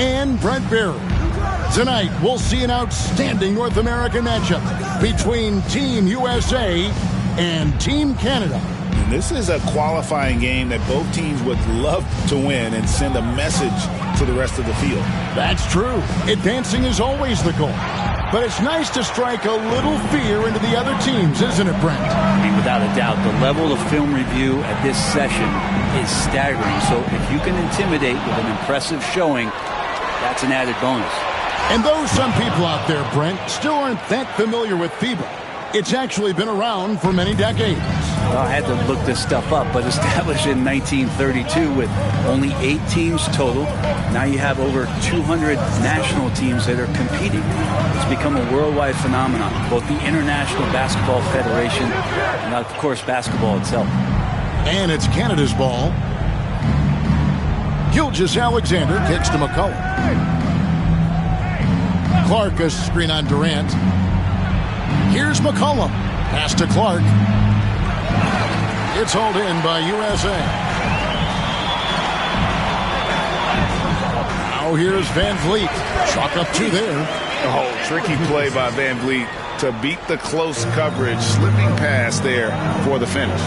and Brent Barry. Tonight, we'll see an outstanding North American matchup between Team USA and Team Canada. And this is a qualifying game that both teams would love to win and send a message to the rest of the field. That's true. Advancing is always the goal. But it's nice to strike a little fear into the other teams, isn't it, Brent? I mean, without a doubt, the level of film review at this session is staggering. So if you can intimidate with an impressive showing, that's an added bonus. And though some people out there, Brent, still aren't that familiar with FIBA, it's actually been around for many decades. Well, I had to look this stuff up, but established in 1932 with only 8 teams total. Now you have over 200 national teams that are competing. It's become a worldwide phenomenon, both the International Basketball Federation and, of course, basketball itself. And it's Canada's ball. Gilgeous-Alexander kicks to McCullough. Clark, a screen on Durant. Here's McCollum. Pass to Clark. It's hauled in by USA. Now here's Van Vliet. Chalk up 2 there. Oh, tricky play by Van Vliet to beat the close coverage. Slipping pass there for the finish.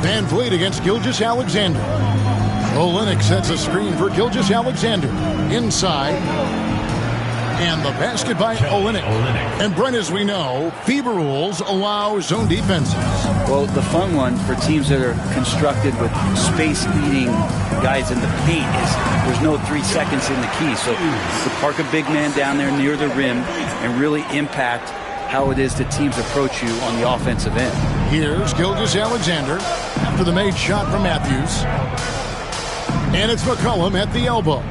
Van Vliet against Gilgeous-Alexander. Olenek sets a screen for Gilgeous-Alexander. Inside. And the basket by Olenek. And Brent, as we know, FIBA rules allow zone defenses. Well, the fun one for teams that are constructed with space-eating guys in the paint is there's no 3 seconds in the key. So you park a big man down there near the rim and really impact how it is that teams approach you on the offensive end. Here's Gilgeous-Alexander after the made shot from Matthews. And it's McCollum at the elbow.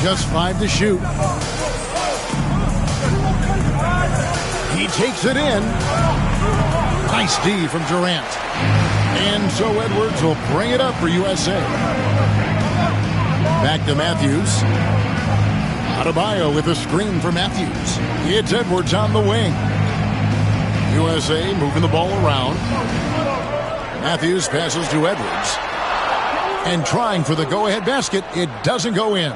Just 5 to shoot. He takes it in. Nice D from Durant. And so Edwards will bring it up for USA. Back to Matthews. Adebayo with a screen for Matthews. It's Edwards on the wing. USA moving the ball around. Matthews passes to Edwards. And trying for the go-ahead basket. It doesn't go in.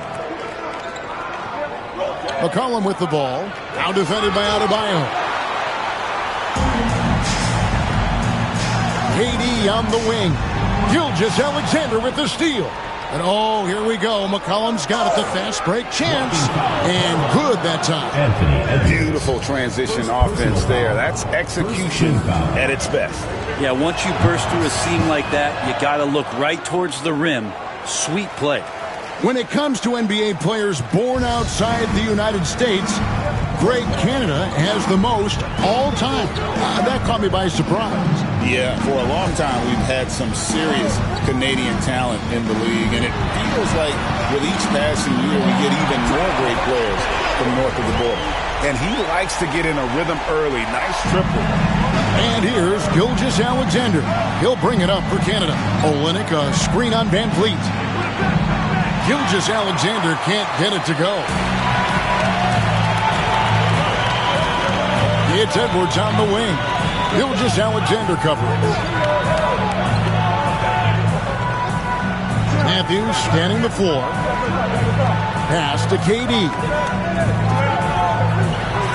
McCollum with the ball. Now defended by Adebayo. KD on the wing. Gilgeous-Alexander with the steal. And oh, here we go. McCollum's got it. The fast break chance. And good that time. Beautiful transition offense there. That's execution at its best. Yeah, once you burst through a seam like that, you got to look right towards the rim. Sweet play. When it comes to NBA players born outside the United States, Great Canada has the most all time. That caught me by surprise. Yeah, for a long time we've had some serious Canadian talent in the league, and it feels like with each passing year we get even more great players from north of the border. And he likes to get in a rhythm early. Nice triple. And here's Gilgeous-Alexander. He'll bring it up for Canada. Olenek, a screen on Van Vliet. Gilgeous-Alexander can't get it to go. It's Edwards on the wing. Gilgeous-Alexander covering. Matthews scanning the floor. Pass to KD.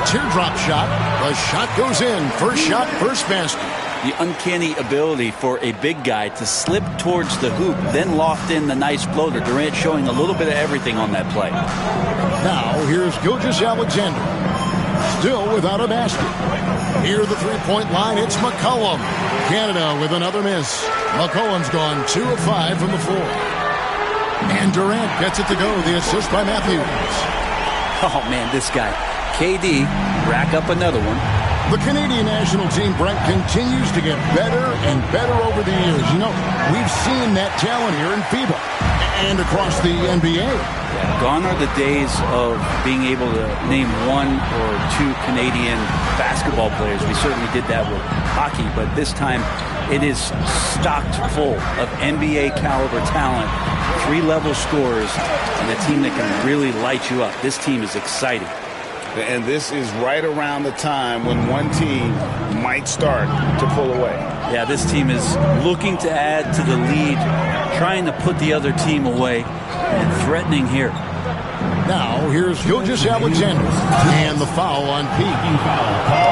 Teardrop shot. The shot goes in. First shot, first basket. The uncanny ability for a big guy to slip towards the hoop, then loft in the nice floater. Durant showing a little bit of everything on that play. Now here's Gilgeous-Alexander. Still without a basket. Near the three-point line, it's McCollum. Canada with another miss. McCollum's gone 2 of 5 from the floor. And Durant gets it to go. The assist by Matthews. Oh, man, this guy. KD, rack up another one. The Canadian national team, Brent, continues to get better and better over the years. You know, we've seen that talent here in FIBA and across the NBA. Gone are the days of being able to name 1 or 2 Canadian basketball players. We certainly did that with hockey, but this time it is stocked full of NBA caliber talent, 3-level scorers, and a team that can really light you up. This team is exciting. And this is right around the time when one team might start to pull away. Yeah, this team is looking to add to the lead, trying to put the other team away, and threatening here. Now, here's Gilgeous Alexander, and the foul on Pete.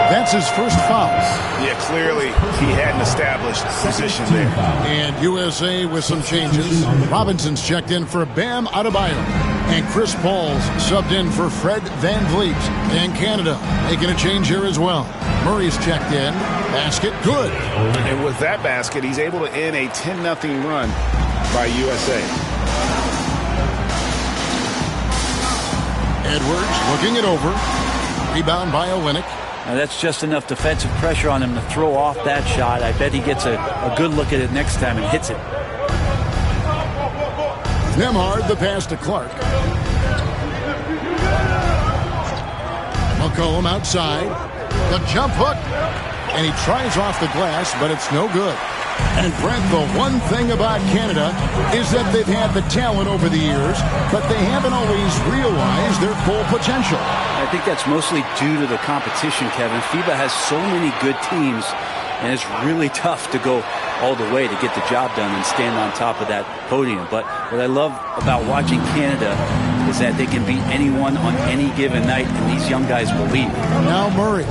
That's his first foul. Yeah, clearly he hadn't established position there. And USA with some changes. Robinson's checked in for Bam Adebayo. And Chris Paul's subbed in for Fred Van Vliet. And Canada making a change here as well. Murray's checked in. Basket, good. And with that basket, he's able to end a 10-0 run by USA. Edwards looking it over. Rebound by Olynyk. Now that's just enough defensive pressure on him to throw off that shot. I bet he gets a good look at it next time and hits it. Nembhard, the pass to Clark. McCollum outside. The jump hook. And he tries off the glass, but it's no good. And Brent, the one thing about Canada is that they've had the talent over the years, but they haven't always realized their full potential. I think that's mostly due to the competition, Kevin. FIBA has so many good teams, and it's really tough to go all the way to get the job done and stand on top of that podium. But what I love about watching Canada is that they can beat anyone on any given night, and these young guys believe. Now Murray,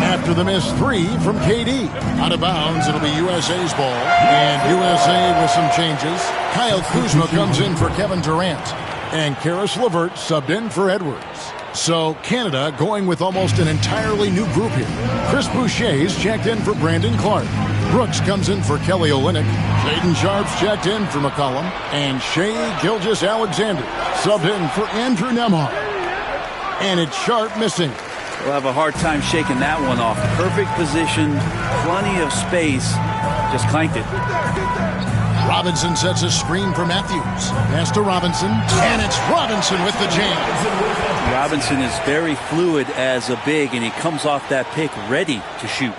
after the missed three from KD. Out of bounds, it'll be USA's ball. And USA with some changes. Kyle Kuzma comes in for Kevin Durant. And Karis LeVert subbed in for Edwards. So Canada going with almost an entirely new group here. Chris Boucher's checked in for Brandon Clark. Brooks comes in for Kelly Olynyk. Jaden Sharp's checked in for McCollum. And Shai Gilgeous-Alexander subbed in for Andrew Nembhard. And it's Sharp missing. We'll have a hard time shaking that one off. Perfect position, plenty of space. Just clanked it. Robinson sets a screen for Matthews. Pass to Robinson. And it's Robinson with the jam. Robinson is very fluid as a big, and he comes off that pick ready to shoot.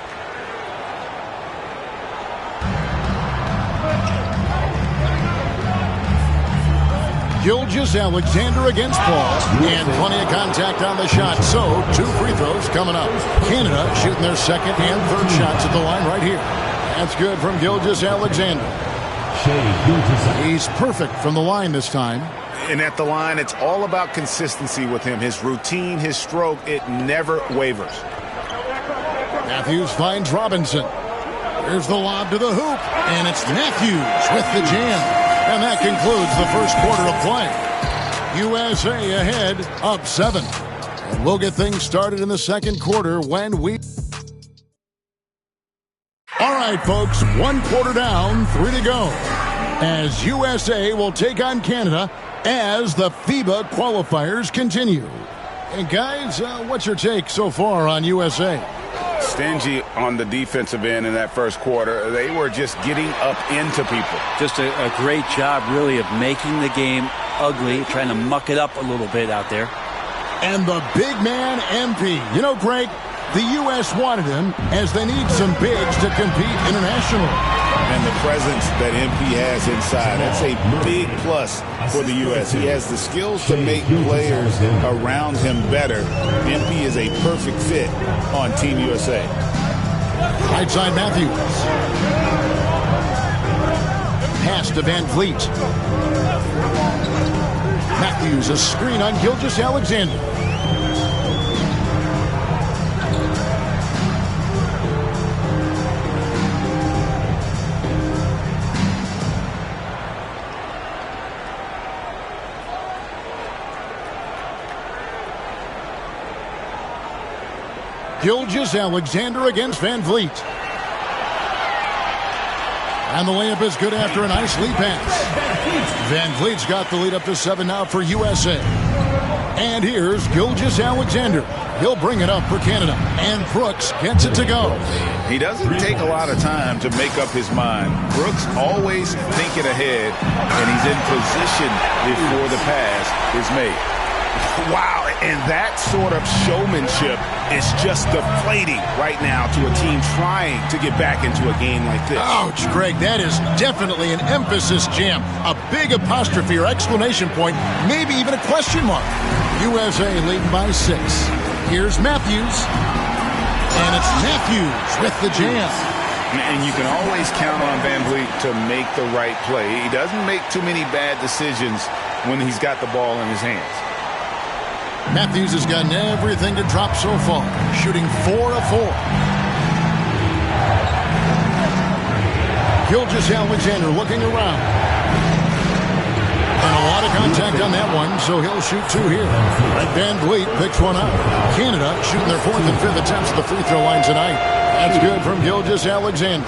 Gilgeous-Alexander against Paul. And plenty of contact on the shot. So, 2 free throws coming up. Canada shooting their second and third shots at the line right here. That's good from Gilgeous-Alexander. He's perfect from the line this time. And at the line, it's all about consistency with him. His routine, his stroke, it never wavers. Matthews finds Robinson. Here's the lob to the hoop. And it's Matthews with the jam. And that concludes the first quarter of play. USA ahead, up 7. And we'll get things started in the second quarter when we... All right, folks, 1 quarter down, 3 to go. As USA will take on Canada as the FIBA qualifiers continue. And guys, what's your take so far on USA? Stingy on the defensive end in that first quarter. They were just getting up into people. Just a great job, really, of making the game ugly, trying to muck it up a little bit out there. And the big man, MP. You know, Greg, the U.S. wanted him as they need some bigs to compete internationally. And the presence that MP has inside, that's a big plus for the U.S. He has the skills to make players around him better. MP is a perfect fit on Team USA. Right side Matthews. Pass to Van Vliet. Matthews, a screen on Gilgeous-Alexander. Gilgeous-Alexander against Van Vliet. And the layup is good after a nice lead pass. Van Vliet's got the lead up to 7 now for USA. And here's Gilgeous-Alexander. He'll bring it up for Canada. And Brooks gets it to go. He doesn't take a lot of time to make up his mind. Brooks always thinking ahead, and he's in position before the pass is made. Wow, and that sort of showmanship is just deflating right now to a team trying to get back into a game like this. Ouch, Greg, that is definitely an emphasis jam. A big apostrophe or exclamation point, maybe even a question mark. USA leading by 6. Here's Matthews. And it's Matthews with the jam. And you can always count on Van Vliet to make the right play. He doesn't make too many bad decisions when he's got the ball in his hands. Matthews has gotten everything to drop so far, shooting 4 of 4. Gilgeous-Alexander looking around. And a lot of contact on that one, so he'll shoot 2 here. And Van Vliet picks one up. Canada shooting their 4th and 5th attempts at the free throw line tonight. That's good from Gilgeous-Alexander.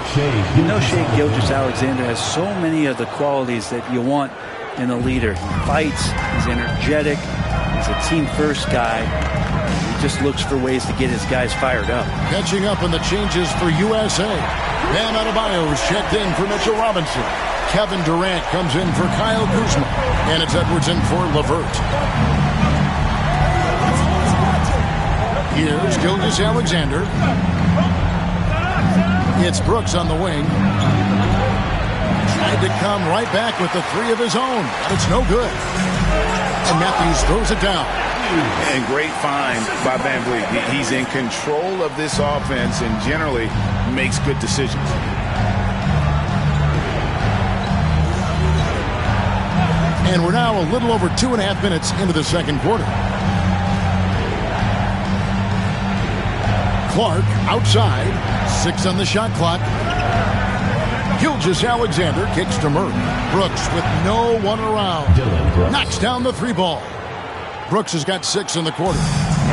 You know, Shea Gilgeous-Alexander has so many of the qualities that you want in a leader. He fights, he's energetic, he's a team-first guy. He just looks for ways to get his guys fired up. Catching up on the changes for USA. Bam Adebayo is checked in for Mitchell Robinson. Kevin Durant comes in for Kyle Kuzma. And it's Edwards in for LeVert. Here's Gilgeous-Alexander. It's Brooks on the wing. Tried to come right back with the 3 of his own. But it's no good. And Matthews throws it down. And great find by Van Vliet. He's in control of this offense and generally makes good decisions. And we're now a little over 2.5 minutes into the second quarter. Clark outside. 6 on the shot clock. Gilgeous-Alexander kicks to Murray. Brooks with no one around. Knocks down the 3 ball. Brooks has got 6 in the quarter.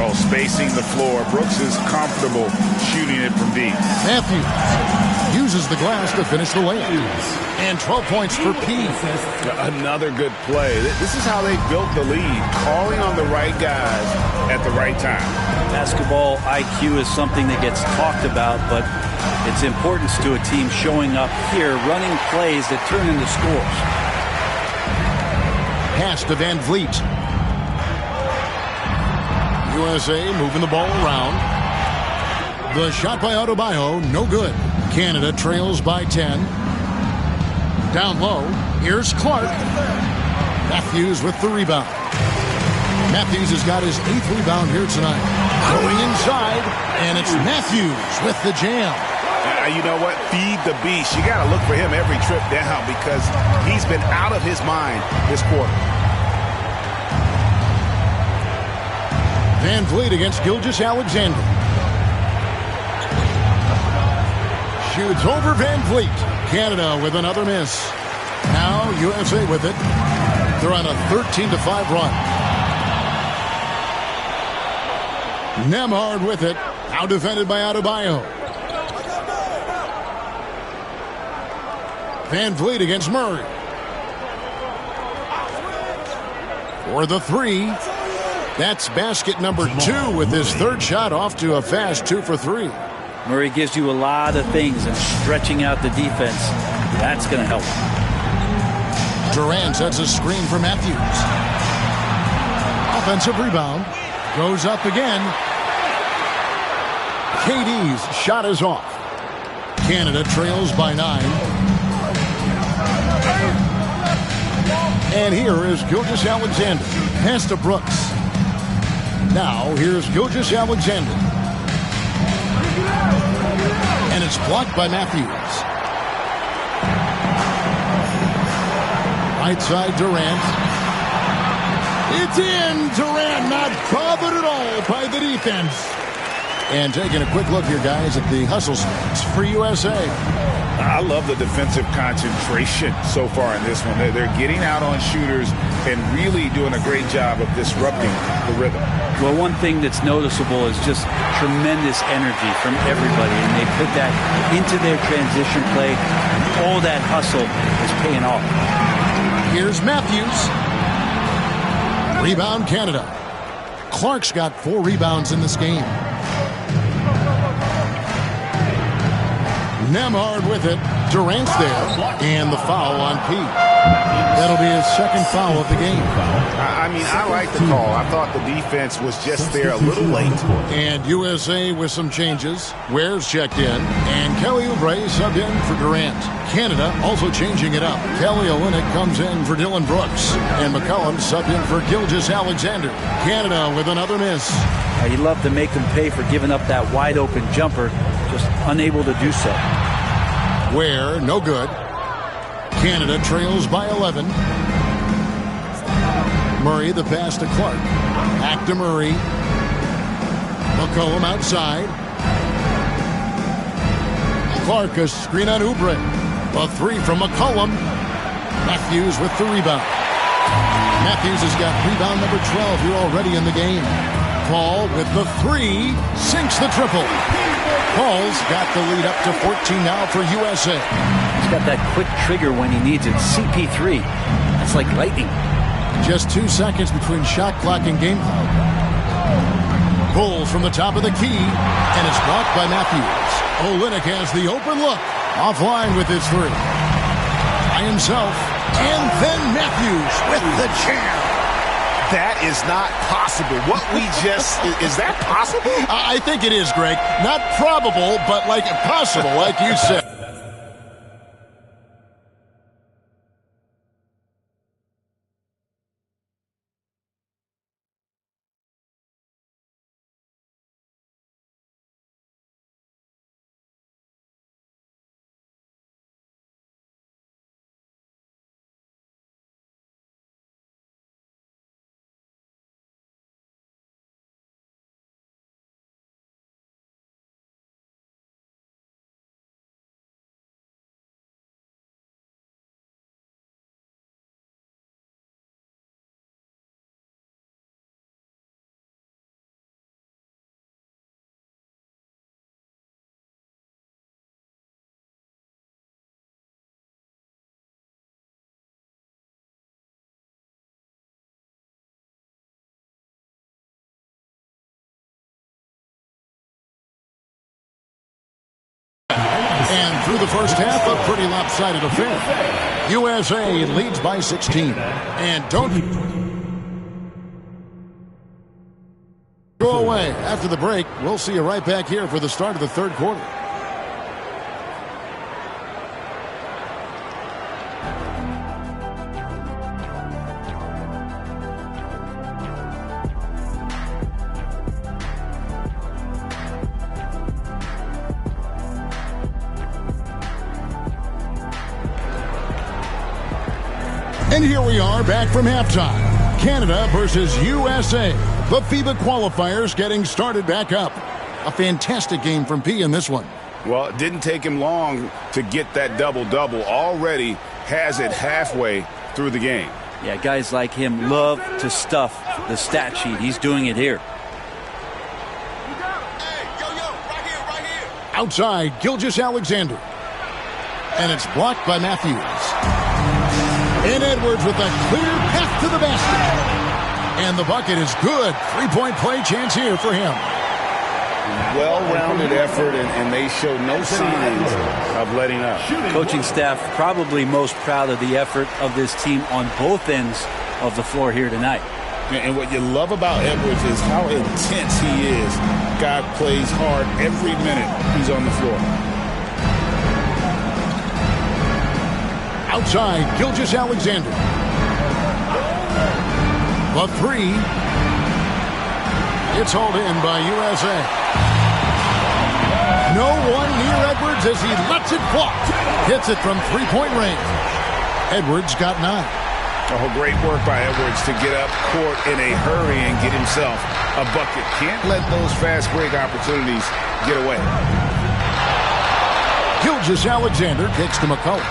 Oh, spacing the floor. Brooks is comfortable shooting it from deep. Matthews uses the glass to finish the layup. And 12 points for P. Another good play. This is how they built the lead. Calling on the right guys at the right time. Basketball IQ is something that gets talked about, but its importance to a team showing up here, running plays that turn into scores. Pass to Van Vliet. USA moving the ball around. The shot by Adebayo, no good. Canada trails by 10. Down low, here's Clark. Matthews with the rebound. Matthews has got his 8th rebound here tonight. Going inside, and it's Matthews with the jam. You know what? Feed the beast. You got to look for him every trip down because he's been out of his mind this quarter. Van Vliet against Gilgeous-Alexander. Shoots over Van Vliet. Canada with another miss. Now USA with it. They're on a 13-5 run. Nembhard with it. Now defended by Adebayo. Van Vliet against Murray. For the 3. That's basket number 2 with his 3rd shot off to a fast 2 for 3. Murray gives you a lot of things, and stretching out the defense, that's going to help. Durant sets a screen for Matthews. Offensive rebound. Goes up again. KD's shot is off. Canada trails by 9. And here is Gilgeous-Alexander. Pass to Brooks. Now here's Gilgeous-Alexander. And it's blocked by Matthews. Right side Durant. It's in. Durant not bothered at all by the defense. And taking a quick look here, guys, at the hustle spots for USA. I love the defensive concentration so far in this one. They're getting out on shooters and really doing a great job of disrupting the rhythm. Well, one thing that's noticeable is just tremendous energy from everybody, and they put that into their transition play, and all that hustle is paying off. Here's Matthews. Rebound Canada. Clark's got 4 rebounds in this game. Nembhard with it. Durant's there. And the foul on P. That'll be his 2nd foul of the game. I mean, I like the call. I thought the defense was just there a little late. And USA with some changes. Ware's checked in. And Kelly Oubre subbed in for Durant. Canada also changing it up. Kelly Olynyk comes in for Dylan Brooks. And McCollum subbed in for Gilgeous-Alexander. Canada with another miss. He loved to make them pay for giving up that wide open jumper, just unable to do so. Ware, no good. Canada trails by 11. Murray, the pass to Clark. Back to Murray. McCollum outside. Clark, a screen on Oubre. A three from McCollum. Matthews with the rebound. Matthews has got rebound number 12 here already in the game. Paul with the three. Sinks the triple. Paul's got the lead up to 14 now for USA. He's got that quick trigger when he needs it. CP3. That's like lightning. Just 2 seconds between shot clock and game clock. Pulls from the top of the key, and it's blocked by Matthews. Olynyk has the open look. Offline with his three. By himself. And then Matthews with the jam. That is not possible. What we just... Is that possible? I think it is, Greg. Not probable, but like possible, like you said. And through the first half, a pretty lopsided affair. USA leads by 16. And don't go away. After the break, we'll see you right back here for the start of the third quarter. And here we are back from halftime. Canada versus USA. The FIBA qualifiers getting started back up. A fantastic game from P in this one. Well, it didn't take him long to get that double-double. Already has it halfway through the game. Yeah, guys like him love to stuff the stat sheet. He's doing it here. Outside, Gilgeous-Alexander. And it's blocked by Matthews. And Edwards with a clear path to the basket. And the bucket is good. Three-point play chance here for him. Well-rounded effort, and they show no signs of letting up. Coaching staff probably most proud of the effort of this team on both ends of the floor here tonight. And what you love about Edwards is how intense he is. Guy plays hard every minute he's on the floor. Outside, Gilgeous-Alexander. The three. It's hauled in by USA. No one near Edwards as he lets it fly. Hits it from three-point range. Edwards got 9. Oh, great work by Edwards to get up court in a hurry and get himself a bucket. Can't let those fast break opportunities get away. Gilgeous-Alexander kicks to McCollum.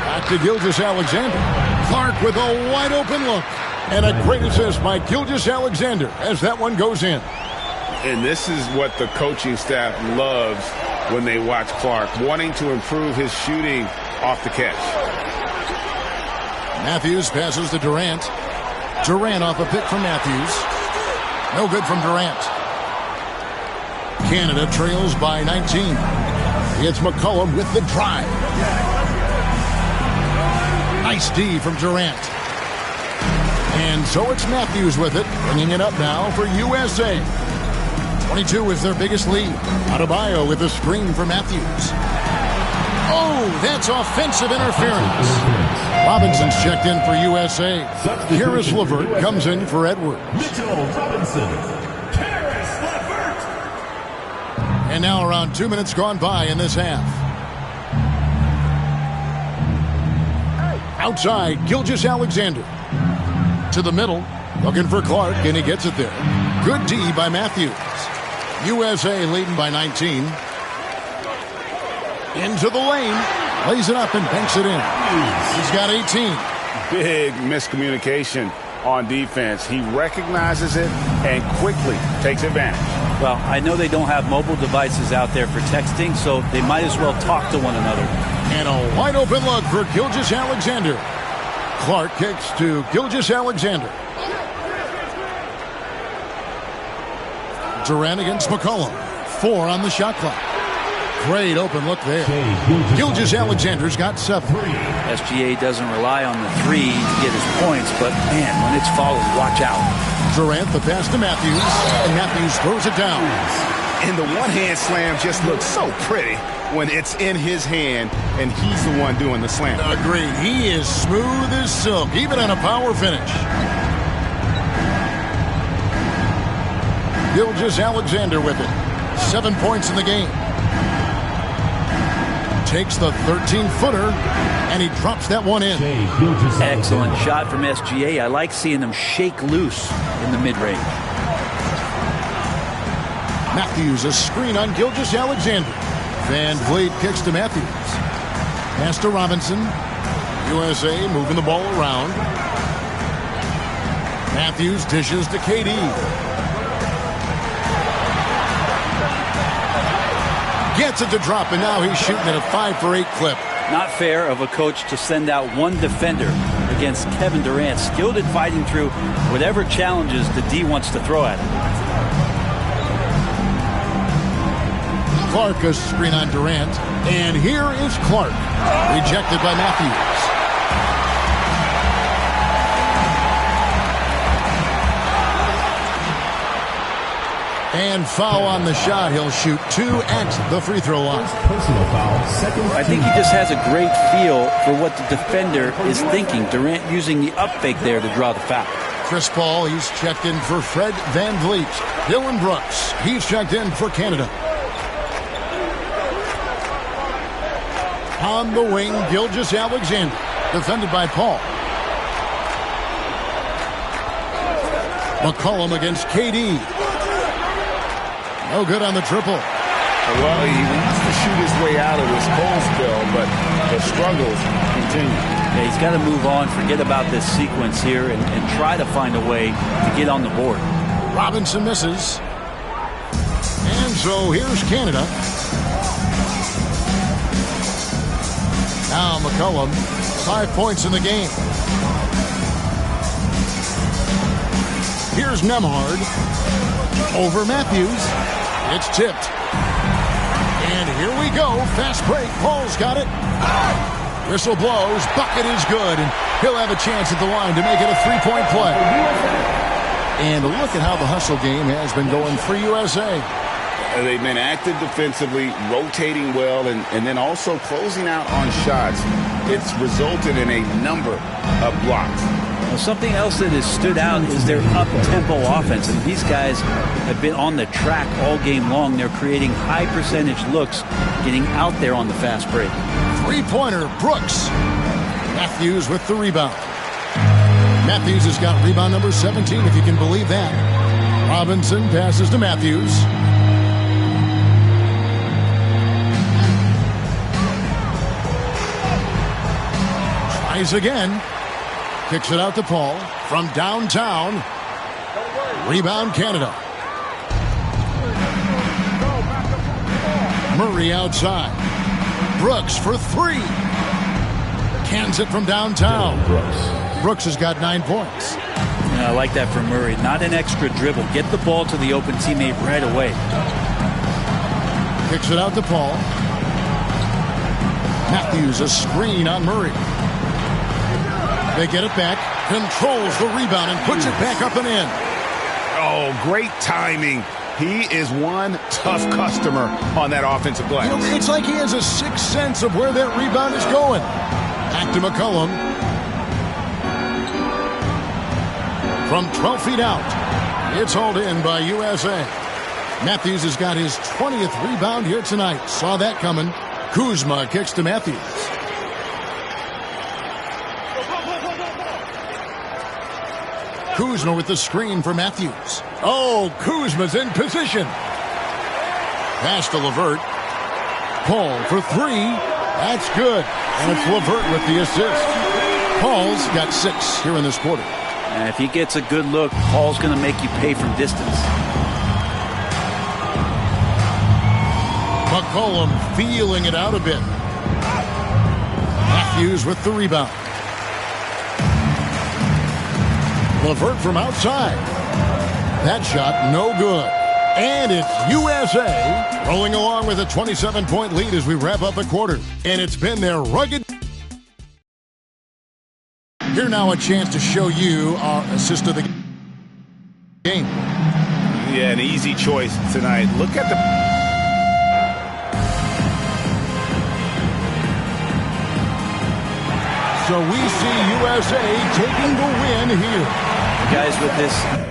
Back to Gilgeous-Alexander. Clark with a wide open look. And a great assist by Gilgeous-Alexander as that one goes in. And this is what the coaching staff loves when they watch Clark, wanting to improve his shooting off the catch. Matthews passes to Durant. Durant off a pick from Matthews. No good from Durant. Canada trails by 19. It's McCollum with the drive. Nice D from Durant. And so it's Matthews with it, bringing it up now for USA. 22 is their biggest lead. Adebayo with a screen for Matthews. Oh, that's offensive interference. Robinson's checked in for USA. Harris LeVert comes in for Edwards. And now around 2 minutes gone by in this half. Outside, Gilgeous-Alexander. To the middle, looking for Clark, and he gets it there. Good D by Matthews. USA leading by 19. Into the lane. Lays it up and banks it in. He's got 18. Big miscommunication on defense. He recognizes it and quickly takes advantage. Well, I know they don't have mobile devices out there for texting, so they might as well talk to one another. And a wide open look for Gilgeous-Alexander. Clark kicks to Gilgeous-Alexander. Durant against McCollum. 4 on the shot clock. Great open look there. Gilgeous-Alexander's got 7. SGA doesn't rely on the 3 to get his points, but man, when it's followed, watch out. Durant the pass to Matthews, and Matthews throws it down. And the one-hand slam just looks so pretty when it's in his hand and he's the one doing the slam. Agreed. He is smooth as silk, even on a power finish. Gilgeous-Alexander with it. 7 points in the game. Takes the 13-footer, and he drops that one in. Excellent shot from SGA. I like seeing them shake loose in the mid-range. Matthews, a screen on Gilgeous-Alexander. Van Vliet kicks to Matthews. Pass to Robinson. USA moving the ball around. Matthews dishes to KD. Gets it to drop, and now he's shooting at a 5-for-8 clip. Not fair of a coach to send out one defender against Kevin Durant, skilled at fighting through whatever challenges the D wants to throw at him. Clark a screen on Durant, and here is Clark. Rejected by Matthews. And foul on the shot. He'll shoot 2 at the free throw line. I think he just has a great feel for what the defender is thinking. Durant using the up fake there to draw the foul. Chris Paul, he's checked in for Fred Van Vliet. Dylan Brooks, he's checked in for Canada. On the wing, Gilgeous-Alexander, defended by Paul. McCollum against KD. No good on the triple. Well, he wants to shoot his way out of this cold spell, but the struggles continue. Yeah, he's got to move on, forget about this sequence here, and try to find a way to get on the board. Robinson misses. And so here's Canada. Now McCollum, 5 points in the game. Here's Nembhard. Over Matthews. It's tipped. And here we go. Fast break. Paul's got it. Whistle blows. Bucket is good. And he'll have a chance at the line to make it a 3-point play. And look at how the hustle game has been going for USA. They've been active defensively, rotating well, and then also closing out on shots. It's resulted in a number of blocks. Well, something else that has stood out is their up-tempo offense. And these guys have been on the track all game long. They're creating high-percentage looks, getting out there on the fast break. Three-pointer, Brooks. Matthews with the rebound. Matthews has got rebound number 17, if you can believe that. Robinson passes to Matthews. Tries again. Kicks it out to Paul from downtown. Rebound Canada. Murray outside. Brooks for 3. Cans it from downtown. Brooks has got 9 points. Yeah, I like that from Murray. Not an extra dribble. Get the ball to the open teammate right away. Kicks it out to Paul. Matthews a screen on Murray. They get it back, controls the rebound, and puts it back up and in. Oh, great timing. He is one tough customer on that offensive glass. It's like he has a sixth sense of where that rebound is going. Back to McCollum. from 12 feet out. It's hauled in by USA. Matthews has got his 20th rebound here tonight. Saw that coming. Kuzma kicks to Matthews. Kuzma with the screen for Matthews. Oh, Kuzma's in position. Pass to LeVert. Paul for three. That's good. And it's LeVert with the assist. Paul's got 6 here in this quarter. And if he gets a good look, Paul's going to make you pay from distance. McCollum feeling it out a bit. Matthews with the rebound. LeVert from outside. That shot no good. And it's USA rolling along with a 27-point lead as we wrap up the quarter. And it's been their rugged. Here now a chance to show you our assist of the game. Yeah, an easy choice tonight. Look at the... So we see USA taking the win here. Guys, with this...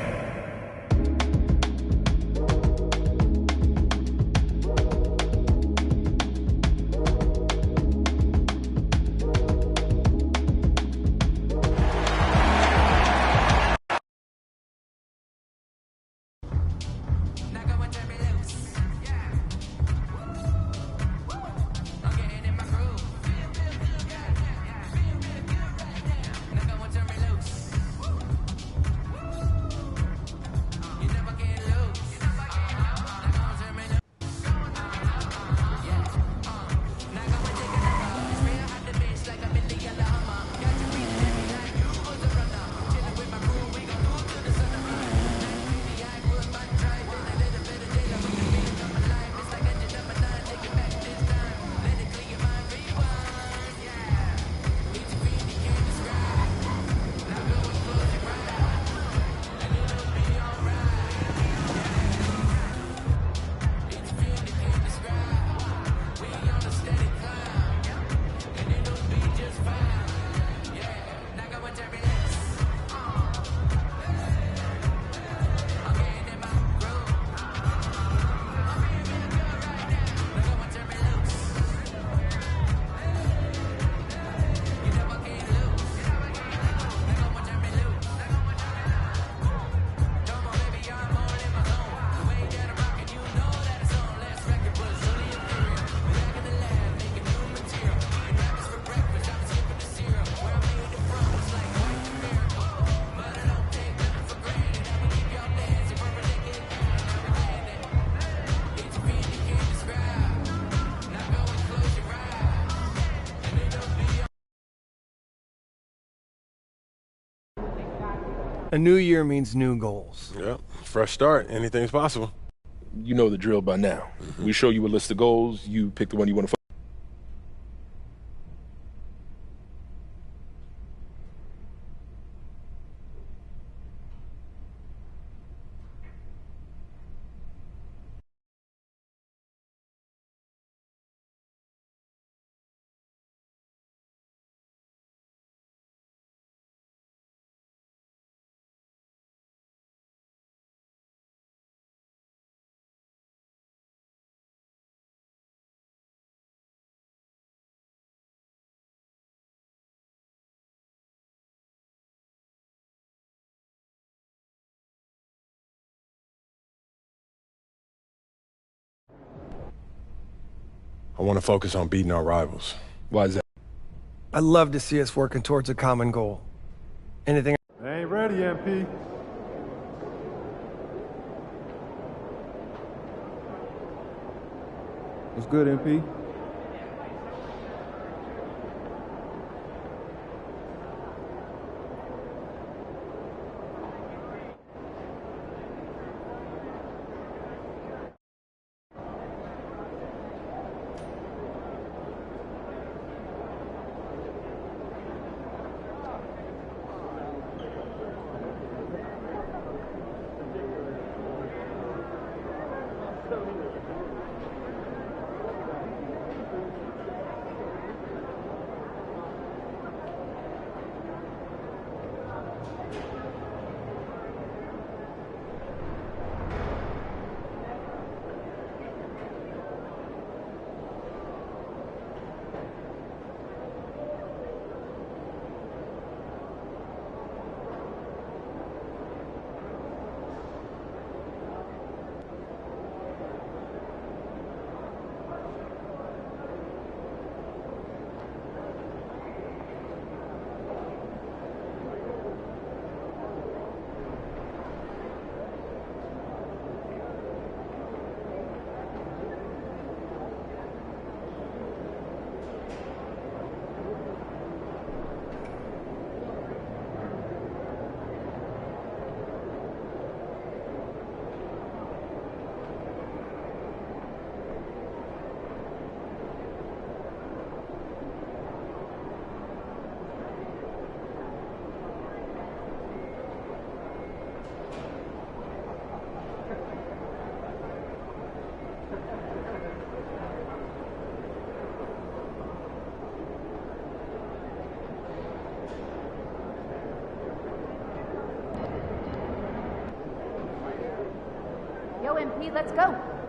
A new year means new goals. Yep, fresh start. Anything's possible. You know the drill by now. We show you a list of goals. You pick the one you want to. I want to focus on beating our rivals. Why is that? I love to see us working towards a common goal. Anything? Ain't ready, MP. What's good, MP? Go, MP, let's go.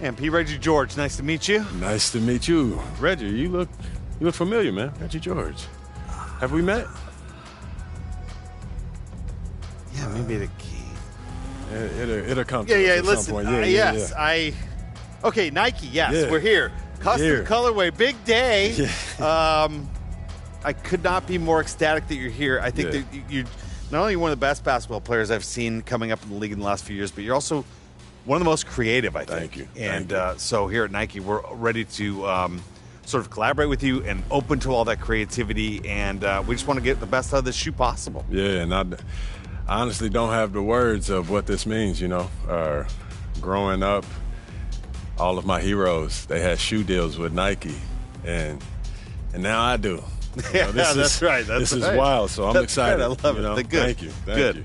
MP Reggie George, nice to meet you. Nice to meet you. Reggie, you look familiar, man. Reggie George. Have we met? Yeah, maybe the key. It'll come Yeah, to yeah, us at listen. some point. Yes, yeah. Okay, Nike, yes, Yeah. we're here. Custom Here. colorway, big day. Yeah. I could not be more ecstatic that you're here. I think Yeah. that you're not only one of the best basketball players I've seen coming up in the league in the last few years, but you're also one of the most creative, I think. Thank you. And Thank you. so here at Nike, we're ready to sort of collaborate with you and open to all that creativity. And we just want to get the best out of this shoe possible. Yeah, and I honestly don't have the words of what this means, you know. Growing up, all of my heroes, they had shoe deals with Nike, and now I do. You know, That's right. This is right. wild, so I'm That's excited. right. I love you it. know? Good. Thank you. Thank you.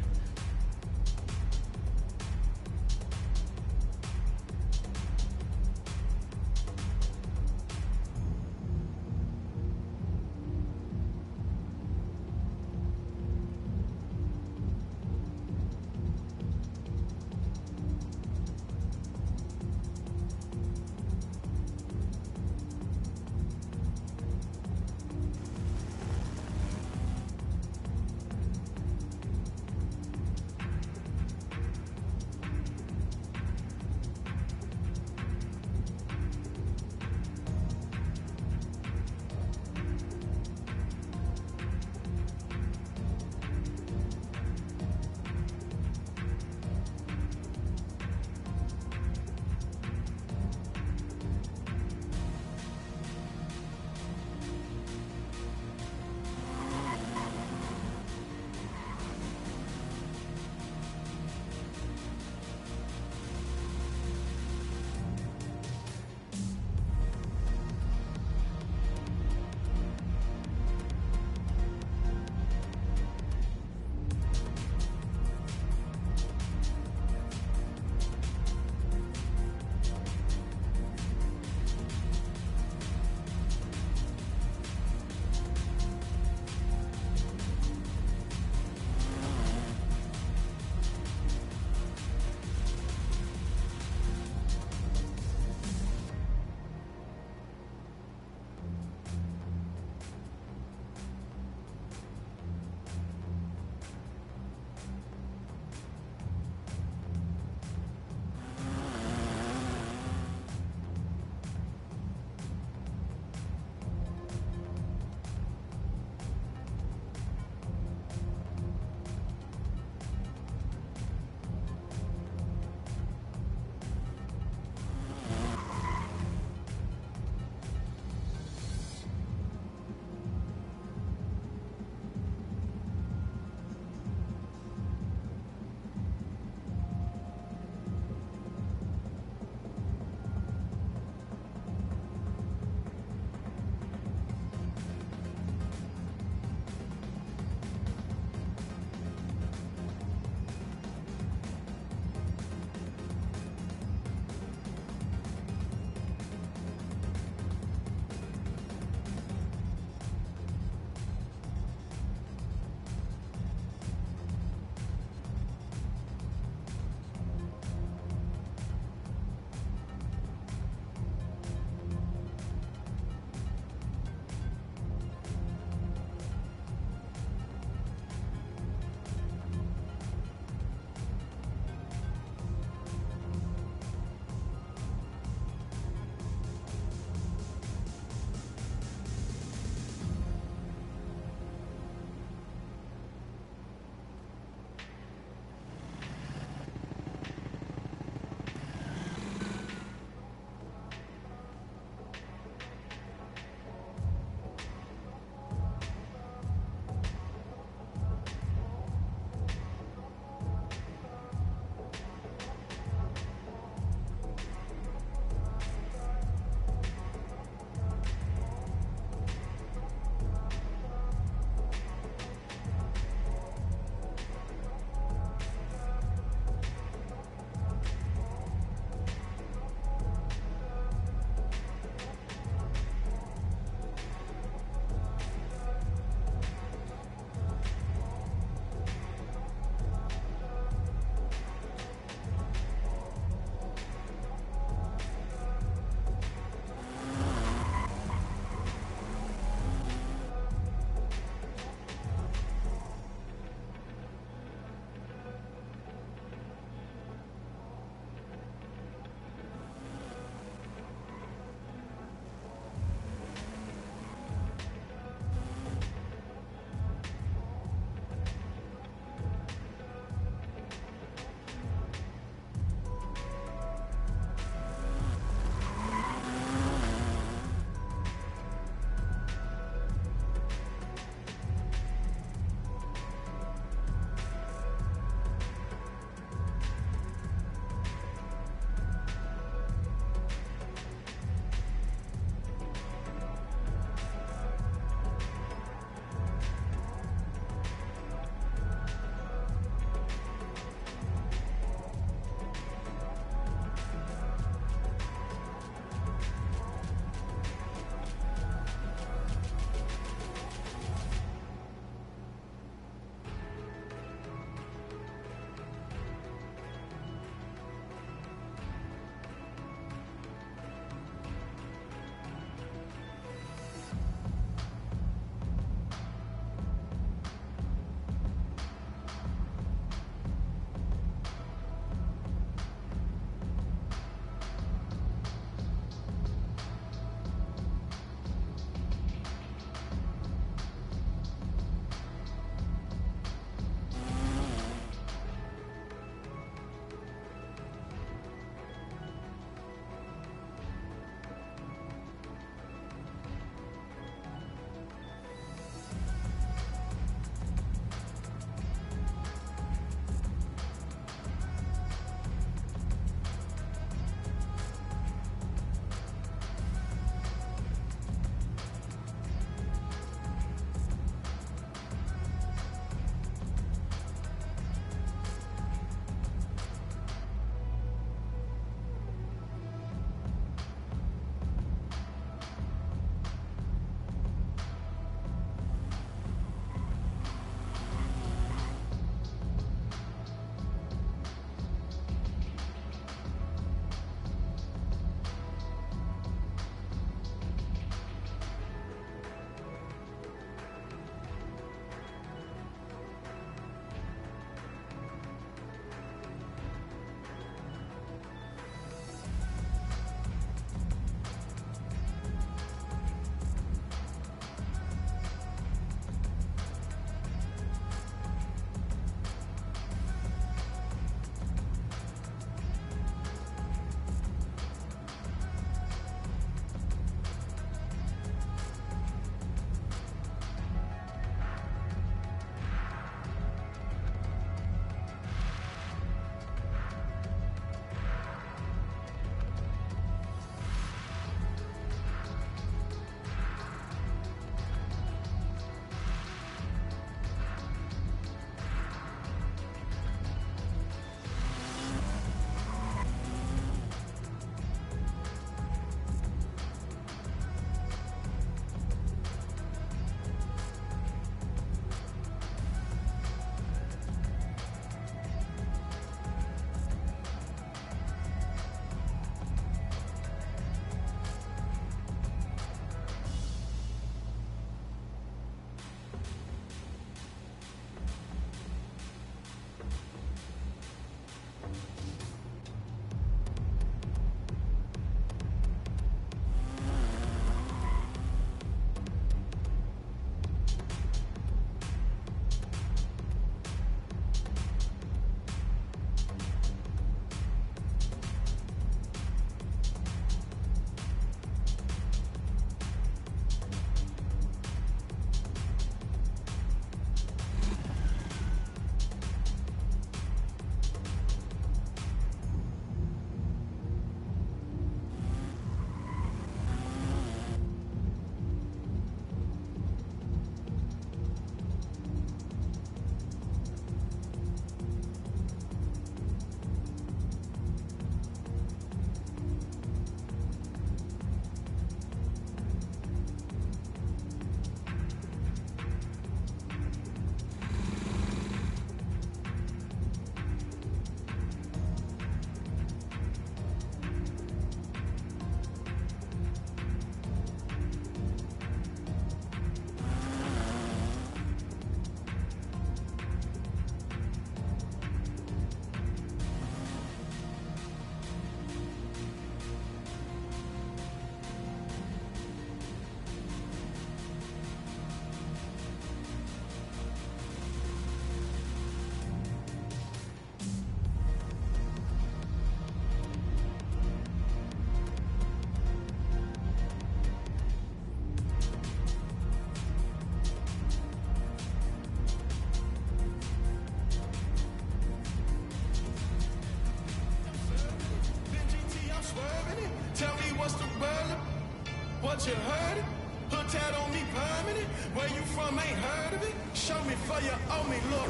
but you heard it. Put that on me permanent. Where you from, ain't heard of it. Show me for you owe me, look.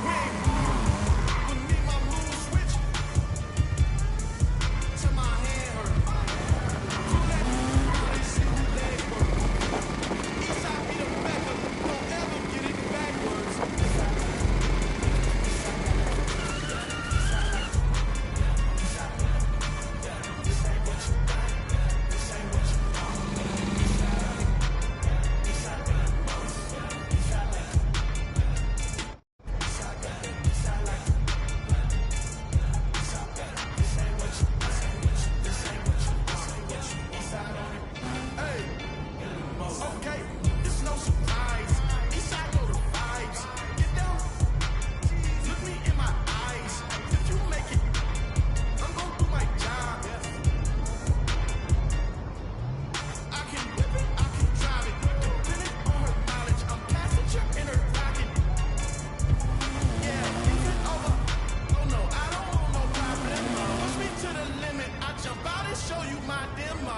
We ain't when me my mood switch to my hand hurt. Do that they see who leg work. East side be the back of it. Don't ever get it backwards. Okay, it's no surprise. Eastside know the vibes. Get down. Look me in my eyes. If you make it, I'm gonna do my job. I can whip it, I can drive it. Depending on her knowledge, I'm passenger in her pocket. Yeah, think it over. Oh no, I don't want no problemo. Push me to the limit. I jump out and show you my demo.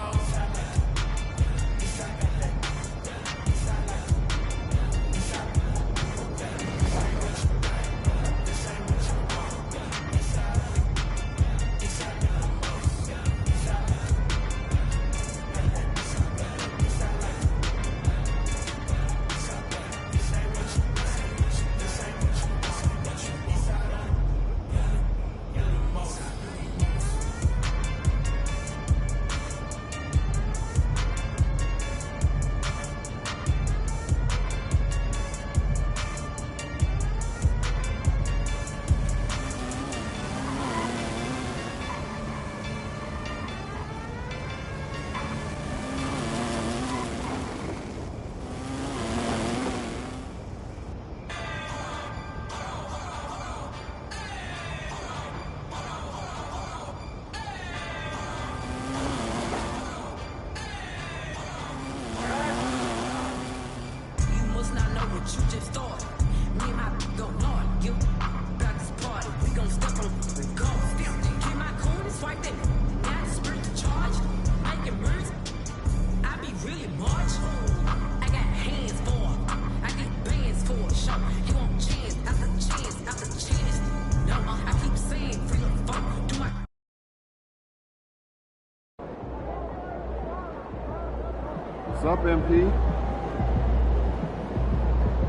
What's up, MP?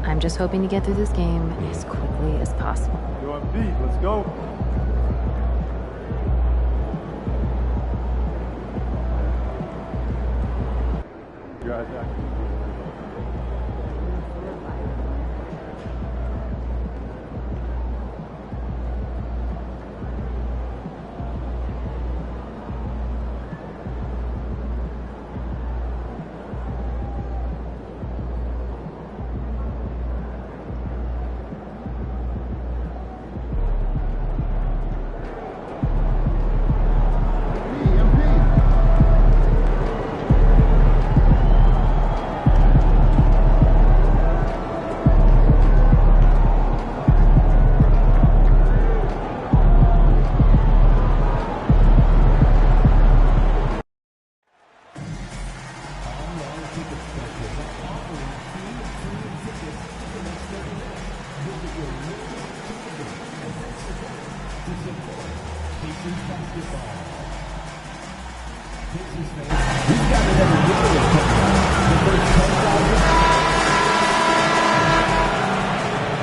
I'm just hoping to get through this game as quickly as possible. Yo, MP, let's go. You guys actually.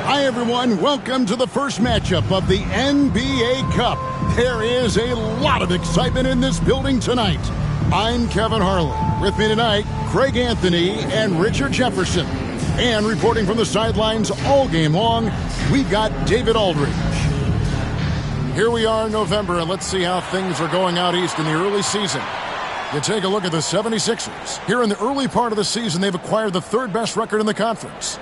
Hi, everyone. Welcome to the first matchup of the NBA Cup. There is a lot of excitement in this building tonight. I'm Kevin Harlan. With me tonight, Craig Anthony and Richard Jefferson. And reporting from the sidelines all game long, we've got David Aldridge. Here we are in November, and let's see how things are going out east in the early season. You take a look at the 76ers. Here in the early part of the season, they've acquired the third best record in the conference.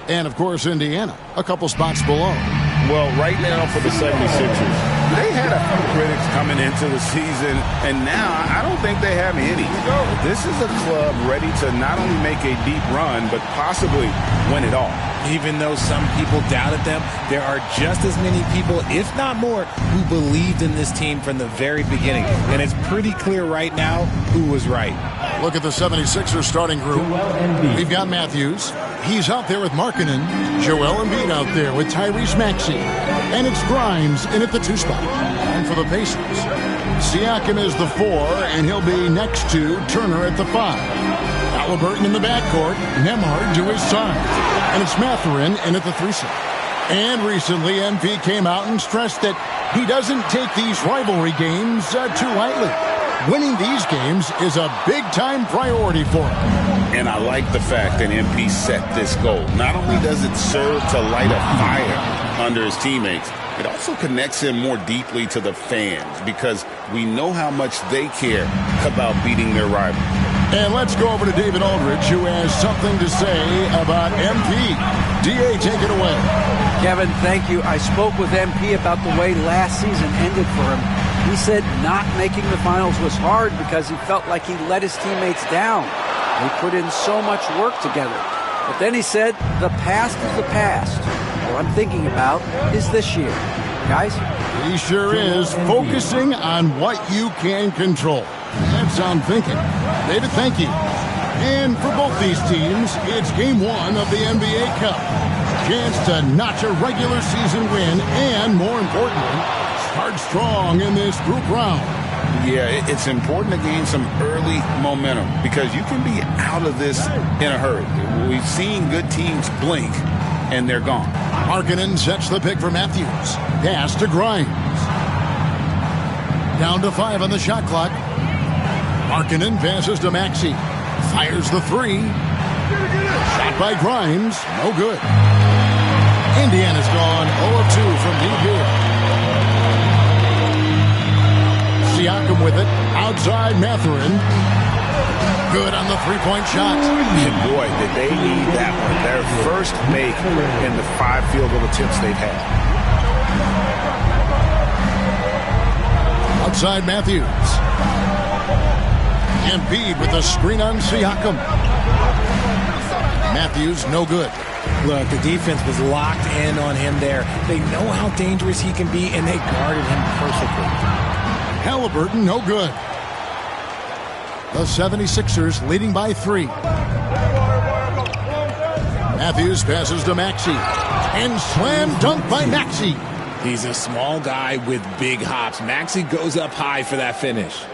And, of course, Indiana, a couple spots below. Well, right now for the 76ers, They had a few critics coming into the season, and now I don't think they have any. This is a club ready to not only make a deep run, but possibly win it all. Even though some people doubted them, there are just as many people, if not more, who believed in this team from the very beginning. And it's pretty clear right now who was right. Look at the 76ers starting group. We've got Matthews. He's out there with Markkanen. Joel Embiid out there with Tyrese Maxey. And it's Grimes in at the 2 spot. And for the Pacers, Siakam is the 4, and he'll be next to Turner at the 5. Halliburton in the backcourt, Nembhard to his side. And it's Mathurin in at the 3 spot. And recently, MP came out and stressed that he doesn't take these rivalry games too lightly. Winning these games is a big-time priority for him. And I like the fact that MP set this goal. Not only does it serve to light a fire under his teammates, it also connects him more deeply to the fans because we know how much they care about beating their rival. And let's go over to David Aldridge, who has something to say about MP. D.A., take it away. Kevin, thank you. I spoke with MP about the way last season ended for him. He said not making the finals was hard because he felt like he let his teammates down. They put in so much work together. But then he said, the past is the past. What I'm thinking about is this year. Guys? He sure is, focusing on what you can control. That's sound thinking. David, thank you. And for both these teams, it's Game 1 of the NBA Cup. Chance to notch a regular season win and, more importantly, start strong in this group round. Yeah, it's important to gain some early momentum because you can be out of this in a hurry. We've seen good teams blink, and they're gone. Markkanen sets the pick for Matthews. Pass to Grimes. Down to 5 on the shot clock. Markkanen passes to Maxey. Fires the 3. Shot by Grimes. No good. Indiana's gone 0 of 2 from deep here. Siakam with it. Outside Mathurin. Good on the 3-point shot. And boy, did they need that one. Their first make in the 5 field goal attempts they've had. Outside Matthews. Embiid with a screen on Siakam. Matthews, no good. Look, the defense was locked in on him there. They know how dangerous he can be, and they guarded him perfectly. Halliburton, no good. The 76ers leading by 3. Matthews passes to Maxey. And slam dunk by Maxey. He's a small guy with big hops. Maxey goes up high for that finish.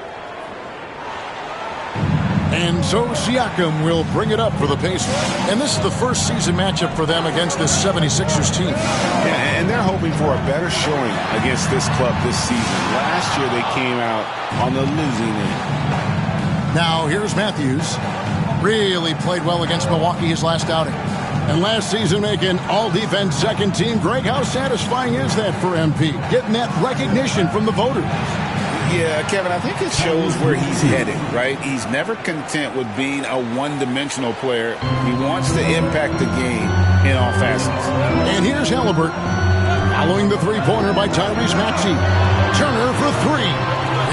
And so Siakam will bring it up for the Pacers. And this is the first season matchup for them against this 76ers team. Yeah, and they're hoping for a better showing against this club this season. Last year they came out on the losing end. Now here's Matthews. Really played well against Milwaukee his last outing. And last season making all-defense second team. Greg, how satisfying is that for MP? Getting that recognition from the voters. Yeah, Kevin, I think it shows where he's headed, right? He's never content with being a one-dimensional player. He wants to impact the game in all facets. And here's Halliburton. Following the three-pointer by Tyrese Maxey. Turner for 3.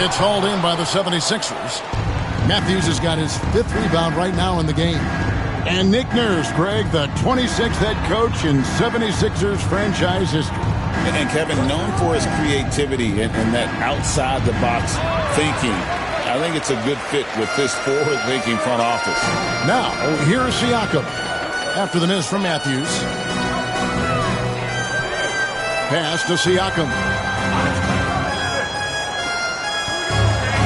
It's hauled in by the 76ers. Matthews has got his 5th rebound right now in the game. And Nick Nurse, Greg, the 26th head coach in 76ers franchise history. And Kevin, known for his creativity and that outside-the-box thinking, I think it's a good fit with this forward-thinking front office. Now, here's Siakam. After the miss from Matthews. Pass to Siakam.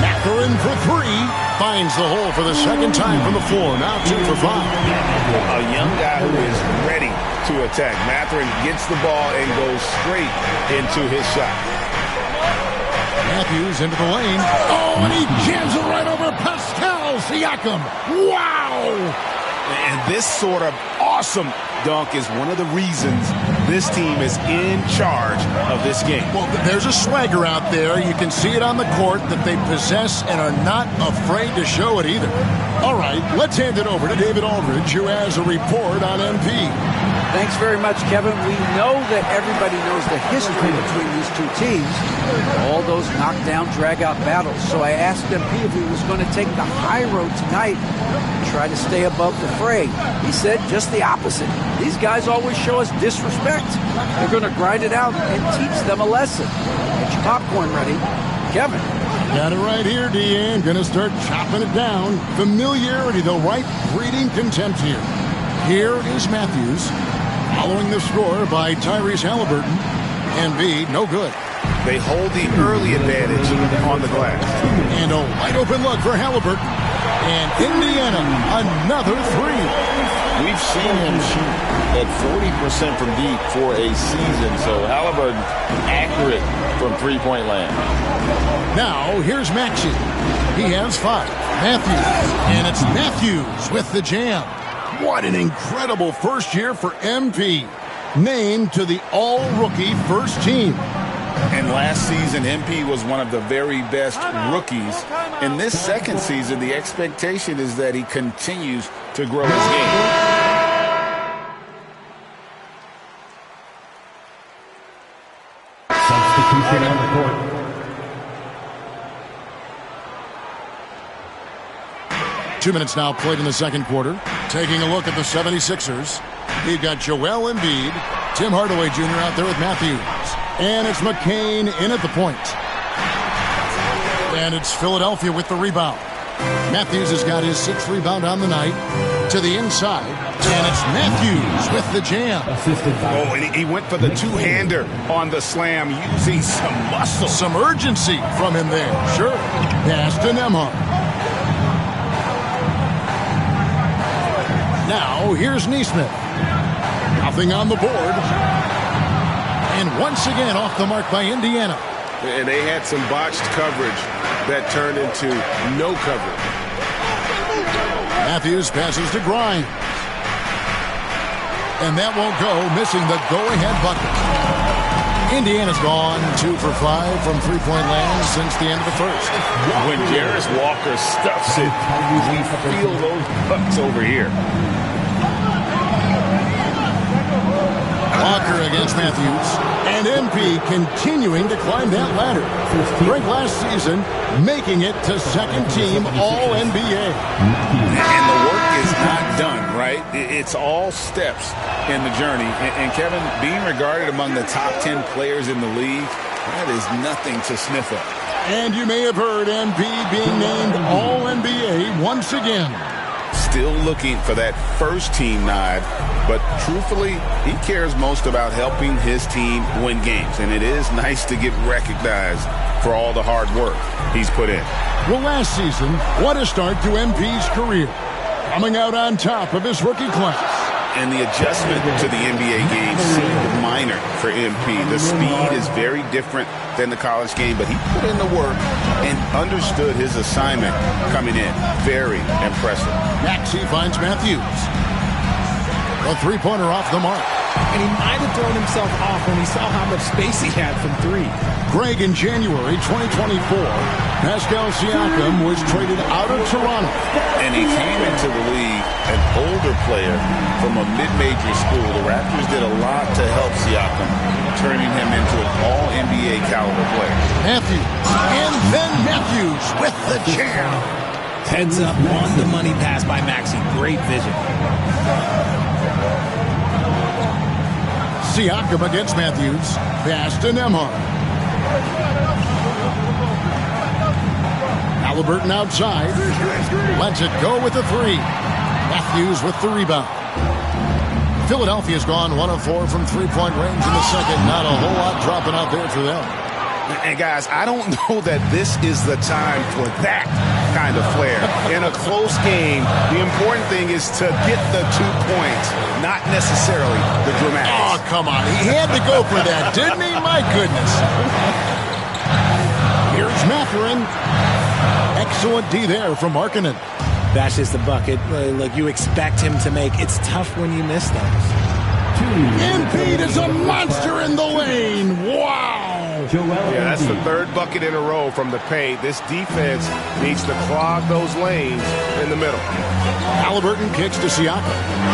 Mathurin for 3. Finds the hole for the second time from the floor. Now 2 for 5. A young guy who is ready to attack. Mathurin gets the ball and goes straight into his shot. Matthews into the lane. Oh, and he jams it right over Pascal Siakam. Wow! And this sort of awesome dunk is one of the reasons this team is in charge of this game. Well, there's a swagger out there. You can see it on the court that they possess and are not afraid to show it either. All right, let's hand it over to David Aldridge, who has a report on MP. Thanks very much, Kevin. We know that everybody knows the history between these two teams, all those knockdown, drag-out battles. So I asked MP if he was going to take the high road tonight and try to stay above the fray. He said just the opposite. These guys always show us disrespect. They're going to grind it out and teach them a lesson. Get your popcorn ready. Kevin. Got it right here, Deanne. Going to start chopping it down. Familiarity, the right breeding contempt here. Here is Matthews. Following the score by Tyrese Halliburton. Embiid, no good. They hold the early advantage on the glass. And a wide open look for Halliburton. And Indiana, another three. We've seen him shoot at 40% from deep for a season, so Halliburton accurate from three-point land. Now, here's Maxey. He has 5. Matthews. And it's Matthews with the jam. What an incredible first year for MP. Named to the all-rookie first team. And last season, MP was one of the very best rookies. In this second season, the expectation is that he continues to grow his game. Substitution on the court. Two minutes now played in the second quarter. Taking a look at the 76ers. We've got Joel Embiid, Tim Hardaway Jr. out there with Matthews. And it's McCain in at the point. And it's Philadelphia with the rebound. Matthews has got his 6th rebound on the night. To the inside. And it's Matthews with the jam. Oh, and he went for the two-hander on the slam, using some muscle. Some urgency from him there. Sure. Pass to Nembhard. Now, here's Nesmith. Nothing on the board. And once again, off the mark by Indiana. And they had some botched coverage that turned into no coverage. Matthews passes to Grimes. And that won't go, missing the go-ahead bucket. Indiana's gone 2 for 5 from three-point land since the end of the first. When Jarris Walker stuffs it, we feel those bucks over here. Walker against Matthews. And MP continuing to climb that ladder. Great last season, making it to second team All-NBA. And the work is not done, right? It's all steps in the journey. And Kevin, being regarded among the top 10 players in the league, that is nothing to sniff at. And you may have heard MP being named All-NBA once again. Still looking for that first team nod, but truthfully, he cares most about helping his team win games, and it is nice to get recognized for all the hard work he's put in. Well, last season, what a start to MP's career. Coming out on top of his rookie class. And the adjustment to the NBA game seemed minor for MP. The speed is very different than the college game, but he put in the work and understood his assignment coming in. Very impressive. Maxey finds Matthews. A three-pointer off the mark. And he might have thrown himself off when he saw how much space he had from 3. Greg, in January 2024, Pascal Siakam was traded out of Toronto. And he came into the league an older player from a mid-major school. The Raptors did a lot to help Siakam, turning him into an all-NBA caliber player. Matthews, and then Matthews with the jam. Heads up on the money pass by Maxey. Great vision. Siakam against Matthews. Pass to Nembhard. Halliburton outside. Lets it go with the 3. Matthews with the rebound. Philadelphia's gone 1 of 4 from three-point range in the second. Not a whole lot dropping out there for them. And guys, I don't know that this is the time for that kind of flair. In a close game, the important thing is to get the 2 points, not necessarily the dramatics. Oh, come on. He had to go for that, didn't he? My goodness. Here's Mathurin. Excellent D there from Markkanen. That's just the bucket. Look, you expect him to make. It's tough when you miss those. Embiid is a monster in the lane. Wow. Yeah, that's the third bucket in a row from the paint. This defense needs to clog those lanes in the middle. Halliburton kicks to Siakam.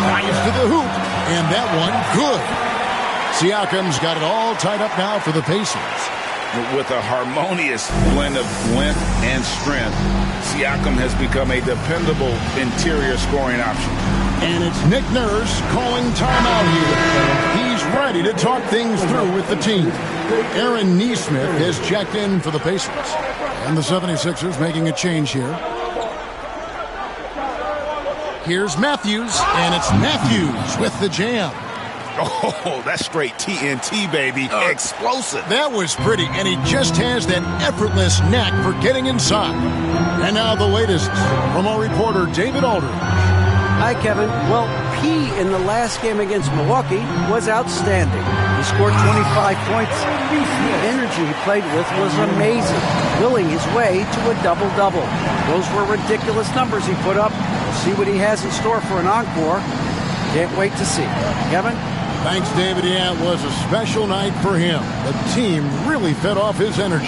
Drives to the hoop. And that one, good. Siakam's got it all tied up now for the Pacers. With a harmonious blend of length and strength, Siakam has become a dependable interior scoring option. And it's Nick Nurse calling timeout here. He's ready to talk things through with the team. Aaron Nesmith has checked in for the Pacers. And the 76ers making a change here. Here's Matthews, and it's Matthews with the jam. Oh, that's straight TNT, baby. Explosive. That was pretty, and he just has that effortless knack for getting inside. And now the latest from our reporter, David Aldridge. Hi, Kevin. Well, P in the last game against Milwaukee was outstanding. He scored 25 points. The energy he played with was amazing, willing his way to a double-double. Those were ridiculous numbers he put up. We'll see what he has in store for an encore. Can't wait to see. Kevin? Thanks, David. Yeah, it was a special night for him. The team really fed off his energy.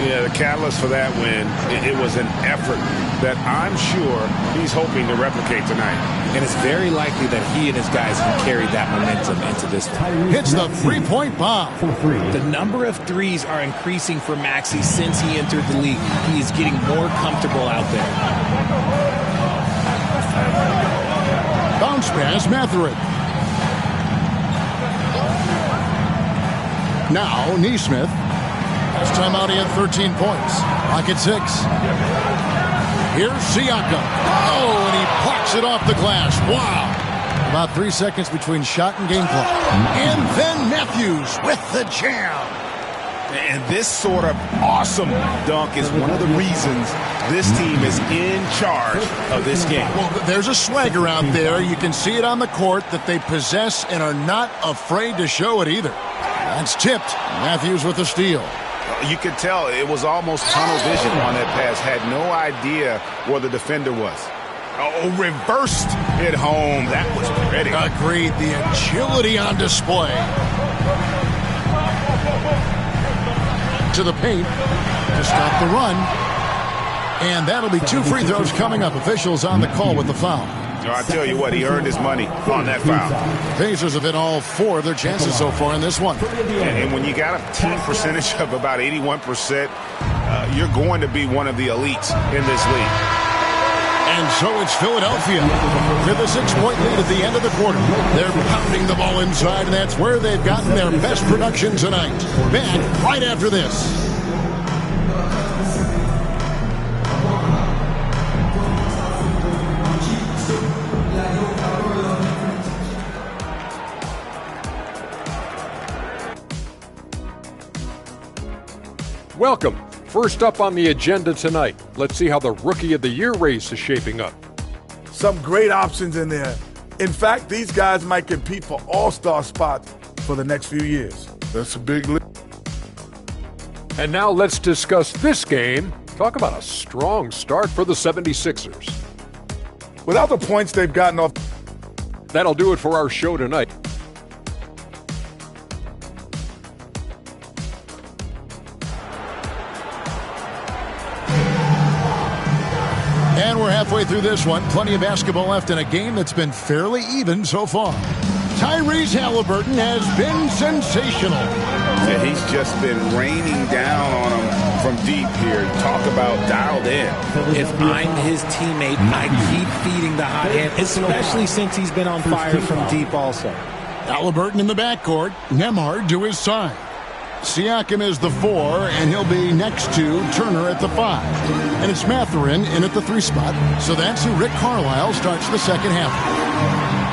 Yeah, the catalyst for that win, it was an effort that I'm sure he's hoping to replicate tonight. And it's very likely that he and his guys can carry that momentum into this one. Hits the three-point bomb. The number of threes are increasing for Maxey since he entered the league. He is getting more comfortable out there. Bounce pass, Mathurin. Now, Nesmith. Last time out, he had 13 points. Clock at 6. Here's Siakam. Oh, and he plucks it off the glass. Wow. About 3 seconds between shot and game clock. And then Matthews with the jam. And this sort of awesome dunk is one of the reasons this team is in charge of this game. Well, there's a swagger out there. You can see it on the court that they possess and are not afraid to show it either. That's tipped. Matthews with the steal. You could tell it was almost tunnel vision on that pass. Had no idea where the defender was. Oh, reversed it home. That was pretty. Agreed. The agility on display. To the paint to stop the run. And that'll be 2 free throws coming up. Officials on the call with the foul. I tell you what, he earned his money on that foul. Pacers have hit all 4 of their chances so far in this one. And when you got a team percentage of about 81%, you're going to be one of the elites in this league. And so it's Philadelphia with a 6-point lead at the end of the quarter. They're pounding the ball inside, and that's where they've gotten their best production tonight. Back right after this. Welcome. First up on the agenda tonight, let's see how the Rookie of the Year race is shaping up. Some great options in there. In fact, these guys might compete for all-star spots for the next few years. That's a big leap. And now let's discuss this game. Talk about a strong start for the 76ers. Without the points they've gotten off. That'll do it for our show tonight. And we're halfway through this one. Plenty of basketball left in a game that's been fairly even so far. Tyrese Halliburton has been sensational. Yeah, he's just been raining down on him from deep here. Talk about dialed in. If I'm his teammate, I keep feeding the hot hand, especially since he's been on fire from deep also. Halliburton in the backcourt. Nembhard to his side. Siakam is the 4, and he'll be next to Turner at the 5. And it's Mathurin in at the 3 spot. So that's who Rick Carlisle starts the second half.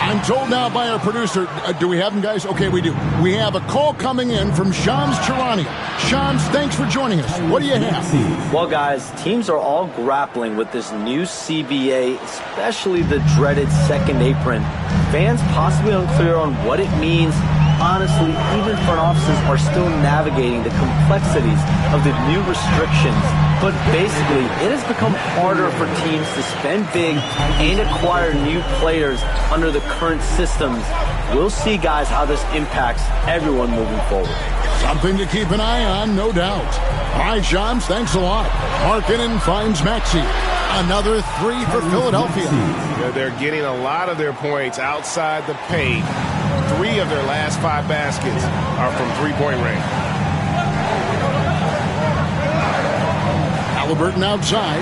I'm told now by our producer, do we have him, guys? Okay, we do. We have a call coming in from Shams Charania. Shams, thanks for joining us. What do you have? Well, guys, teams are all grappling with this new CBA, especially the dreaded second apron. Fans possibly unclear on what it means. Honestly, even front offices are still navigating the complexities of the new restrictions. But basically, it has become harder for teams to spend big and acquire new players under the current systems. We'll see, guys, how this impacts everyone moving forward. Something to keep an eye on, no doubt. All right, Shams, thanks a lot. Markkanen finds Maxey. Another 3 for Philadelphia. They're getting a lot of their points outside the paint. 3 of their last 5 baskets are from three-point range. Halliburton outside.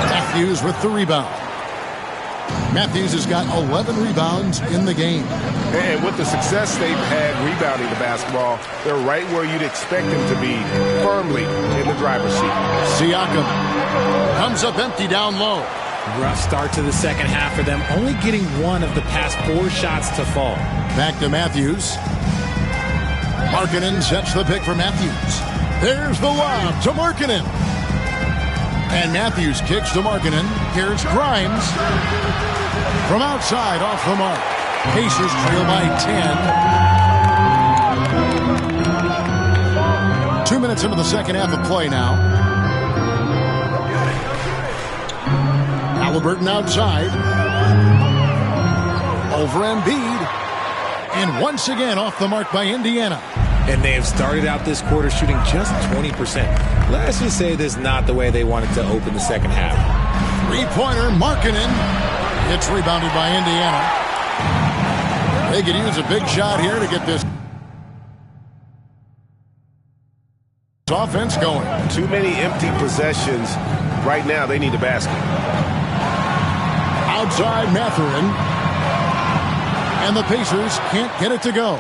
Matthews with the rebound. Matthews has got 11 rebounds in the game. And with the success they've had rebounding the basketball, they're right where you'd expect them to be, firmly in the driver's seat. Siakam comes up empty down low. Rough start to the second half for them, only getting 1 of the past 4 shots to fall. Back to Matthews. Markkanen sets the pick for Matthews. There's the lob to Markkanen. And Matthews kicks to Markkanen. Here's Grimes. From outside, off the mark. Pacers trail by 10. 2 minutes into the second half of play now. Halliburton outside. Over Embiid. And once again off the mark by Indiana. And they have started out this quarter shooting just 20%. Let's just say this is not the way they wanted to open the second half. Three-pointer, Markkanen. It's rebounded by Indiana. They could use a big shot here to get this offense going. Too many empty possessions. Right now, they need a basket. Outside Mathurin. And the Pacers can't get it to go.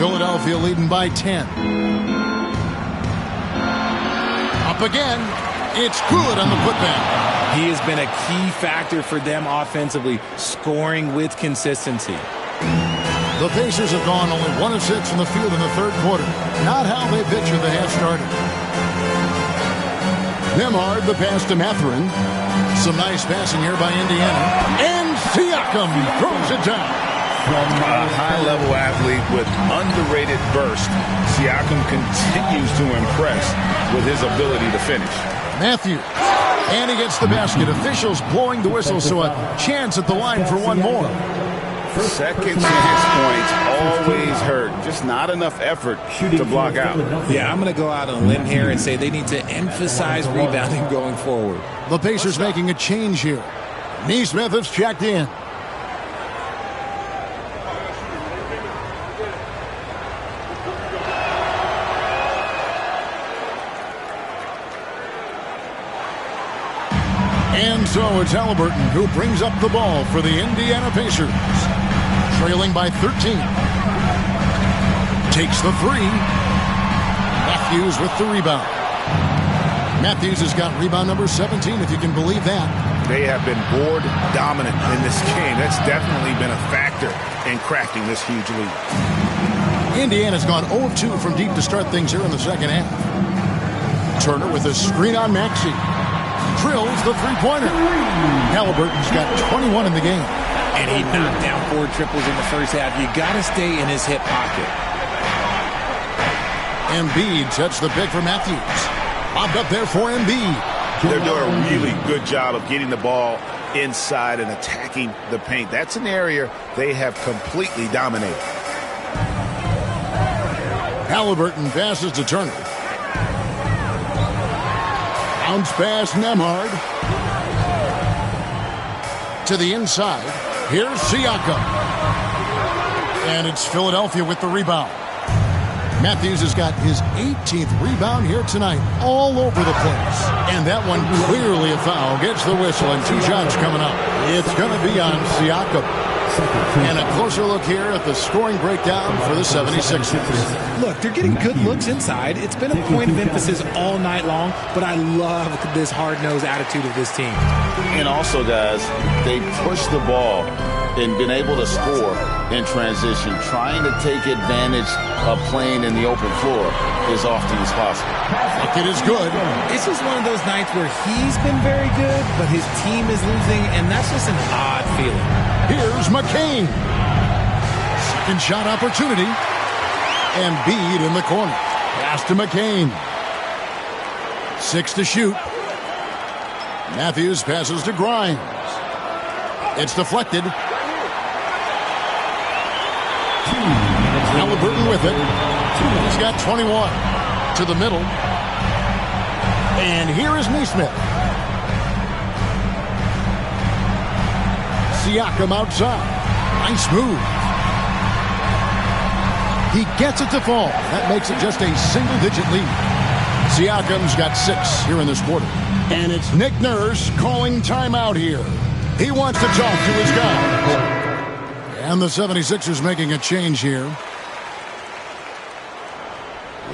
Philadelphia leading by 10. Up again. It's good on the putback. He has been a key factor for them offensively, scoring with consistency. The Pacers have gone only 1 of 6 from the field in the third quarter. Not how they pictured the half started. Nemhard, the pass to Mathurin. Some nice passing here by Indiana. And Siakam throws it down. A high-level athlete with underrated burst, Siakam continues to impress with his ability to finish. Matthews. And he gets the basket. Officials blowing the whistle, so a chance at the line for one more. Second chance points always hurt. Just not enough effort to block out. Yeah, I'm going to go out on a limb here and say they need to emphasize rebounding going forward. The Pacers making a change here. Neesmith has checked in. And so it's Halliburton who brings up the ball for the Indiana Pacers. Trailing by 13. Takes the 3. Matthews with the rebound. Matthews has got rebound number 17, if you can believe that. They have been board dominant in this game. That's definitely been a factor in crafting this huge lead. Indiana's gone 0 of 2 from deep to start things here in the second half. Turner with a screen on Maxey. Drills the three-pointer. Halliburton's got 21 in the game. And he knocked down 4 triples in the first half. You got to stay in his hip pocket. Embiid sets the pick for Matthews. Bobbed up there for Embiid. They're doing a really good job of getting the ball inside and attacking the paint. That's an area they have completely dominated. Halliburton passes to Turner. Bounce pass, Nemhard. To the inside. Here's Siakam. And it's Philadelphia with the rebound. Matthews has got his 18th rebound here tonight. All over the place. And that one clearly a foul. Gets the whistle and 2 shots coming up. It's going to be on Siakam. And a closer look here at the scoring breakdown for the 76ers. Look, they're getting good looks inside. It's been a point of emphasis all night long, but I love this hard-nosed attitude of this team. And also, guys, they push the ball and been able to score in transition, trying to take advantage of playing in the open floor as often as possible. It is good. It's just one of those nights where he's been very good, but his team is losing, and that's just an odd feeling. Here's McCain. Second shot opportunity. Embiid in the corner. Pass to McCain. 6 to shoot. Matthews passes to Grimes. It's deflected. Halliburton with it. He's got 21. To the middle. And here is Neesmith. Siakam outside. Nice move. He gets it to fall. That makes it just a single-digit lead. Siakam's got 6 here in this quarter. And it's Nick Nurse calling timeout here. He wants to talk to his guys. And the 76ers making a change here.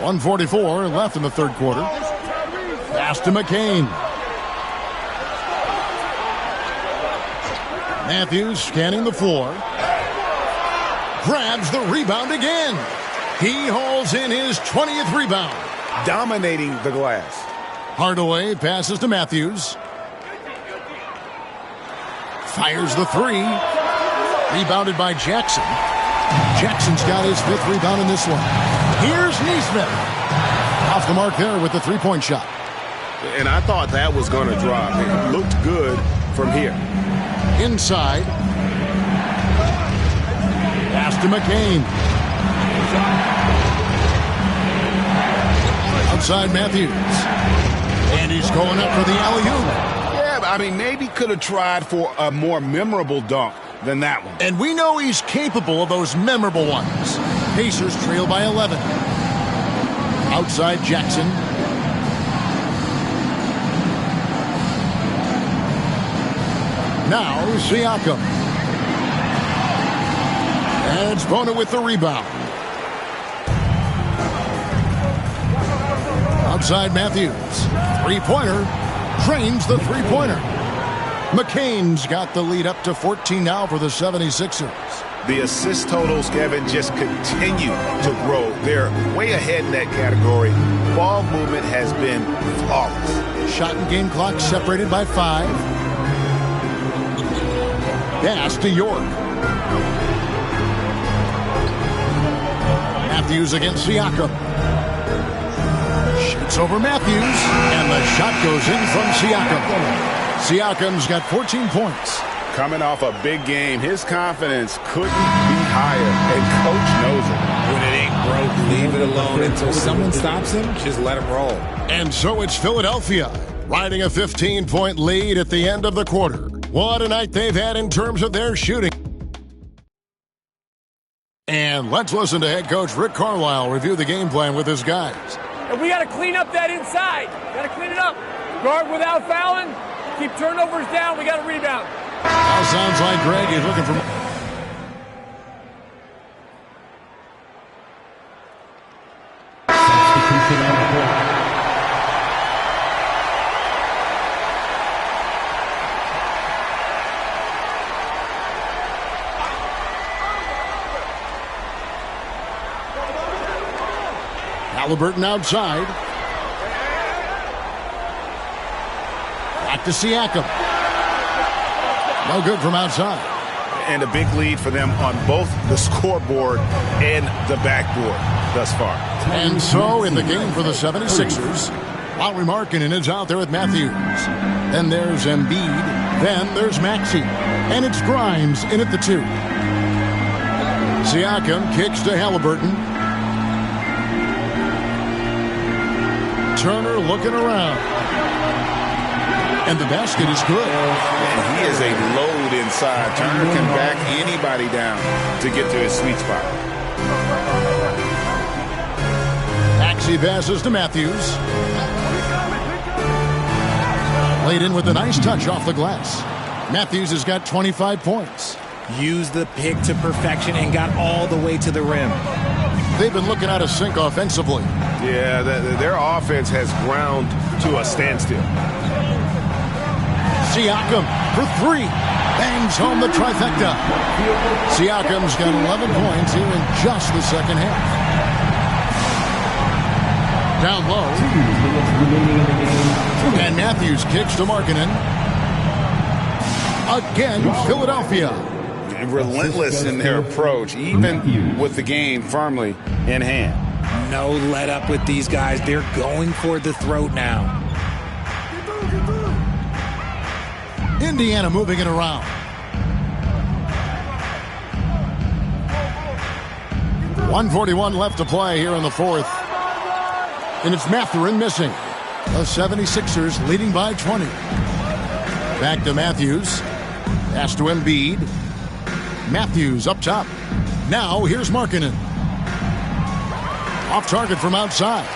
1:44 left in the third quarter. Pass to McCain. Matthews scanning the floor. Grabs the rebound again. He hauls in his 20th rebound. Dominating the glass. Hardaway passes to Matthews. Fires the 3. Rebounded by Jackson. Jackson's got his 5th rebound in this one. Here's Neesmith. Off the mark there with the 3-point shot. And I thought that was going to drop. It looked good from here. Inside. Pass to McCain. Outside Matthews. And he's going up for the alley-oop. Yeah, I mean, maybe could have tried for a more memorable dunk than that one. And we know he's capable of those memorable ones. Pacers trail by 11. Outside Jackson. Now Siakam. And Bona with the rebound. Outside Matthews. Three-pointer. Drains the three-pointer. McCain's got the lead up to 14 now for the 76ers. The assist totals, Kevin, just continue to grow. They're way ahead in that category. Ball movement has been flawless. Shot and game clock separated by 5. Pass to York. Matthews against Siakam. Shoots over Matthews, and the shot goes in from Siakam. Siakam's got 14 points. Coming off a big game, his confidence couldn't be higher, and Coach knows it. When it ain't broke, leave it alone until someone stops him. Just let him roll. And so it's Philadelphia, riding a 15-point lead at the end of the quarter. What a night they've had in terms of their shooting. And let's listen to head coach Rick Carlisle review the game plan with his guys. And we got to clean up that inside. Got to clean it up. Guard without fouling. Keep turnovers down. We got to rebound. Now sounds like Greg is looking for... Halliburton outside. Back to Siakam. No good from outside. And a big lead for them on both the scoreboard and the backboard thus far. And so in the game for the 76ers, Lauri Markkanen is out there with Matthews. Then there's Embiid. Then there's Maxey. And it's Grimes in at the 2. Siakam kicks to Halliburton. Turner looking around. And the basket is good. And he is a load inside. Turner can back anybody down to get to his sweet spot. Maxey passes to Matthews. Laid in with a nice touch off the glass. Matthews has got 25 points. Used the pick to perfection and got all the way to the rim. They've been looking out of sync offensively. Yeah, their offense has ground to a standstill. Siakam for 3. Bangs home the trifecta. Siakam's got 11 points here in just the second half. Down low. And Matthews kicks to Markkanen. Again, Philadelphia. Relentless in their approach, even with the game firmly in hand. No let up with these guys. They're going for the throat now. Indiana moving it around. 1:41 left to play here in the fourth. And it's Mathurin missing. The 76ers leading by 20. Back to Matthews. Pass to Embiid. Matthews up top. Now here's Markkanen. Off target from outside.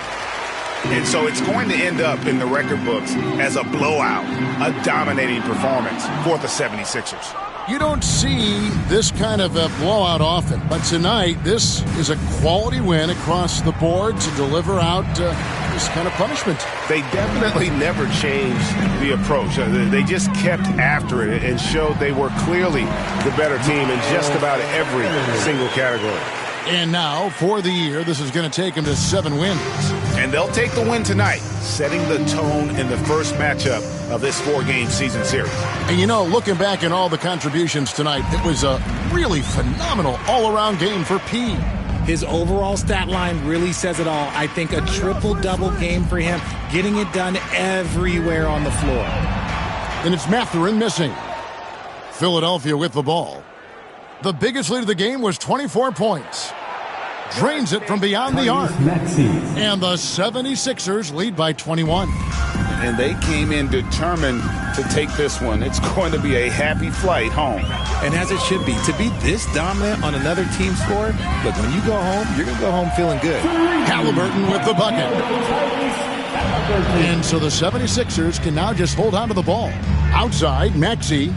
And so it's going to end up in the record books as a blowout, a dominating performance for the 76ers. You don't see this kind of a blowout often, but tonight this is a quality win across the board to deliver out this kind of punishment. They definitely never changed the approach. They just kept after it and showed they were clearly the better team in just about every single category. And now, for the year, this is going to take them to 7 wins. And they'll take the win tonight, setting the tone in the first matchup of this 4-game season series. And you know, looking back at all the contributions tonight, it was a really phenomenal all-around game for P. His overall stat line really says it all. I think a triple-double game for him, getting it done everywhere on the floor. And it's Mathurin missing. Philadelphia with the ball. The biggest lead of the game was 24 points. Drains it from beyond the arc. And the 76ers lead by 21. And they came in determined to take this one. It's going to be a happy flight home. And as it should be. To be this dominant on another team's floor, look, when you go home, you're going to go home feeling good. Halliburton with the bucket. And so the 76ers can now just hold on to the ball. Outside, Maxey.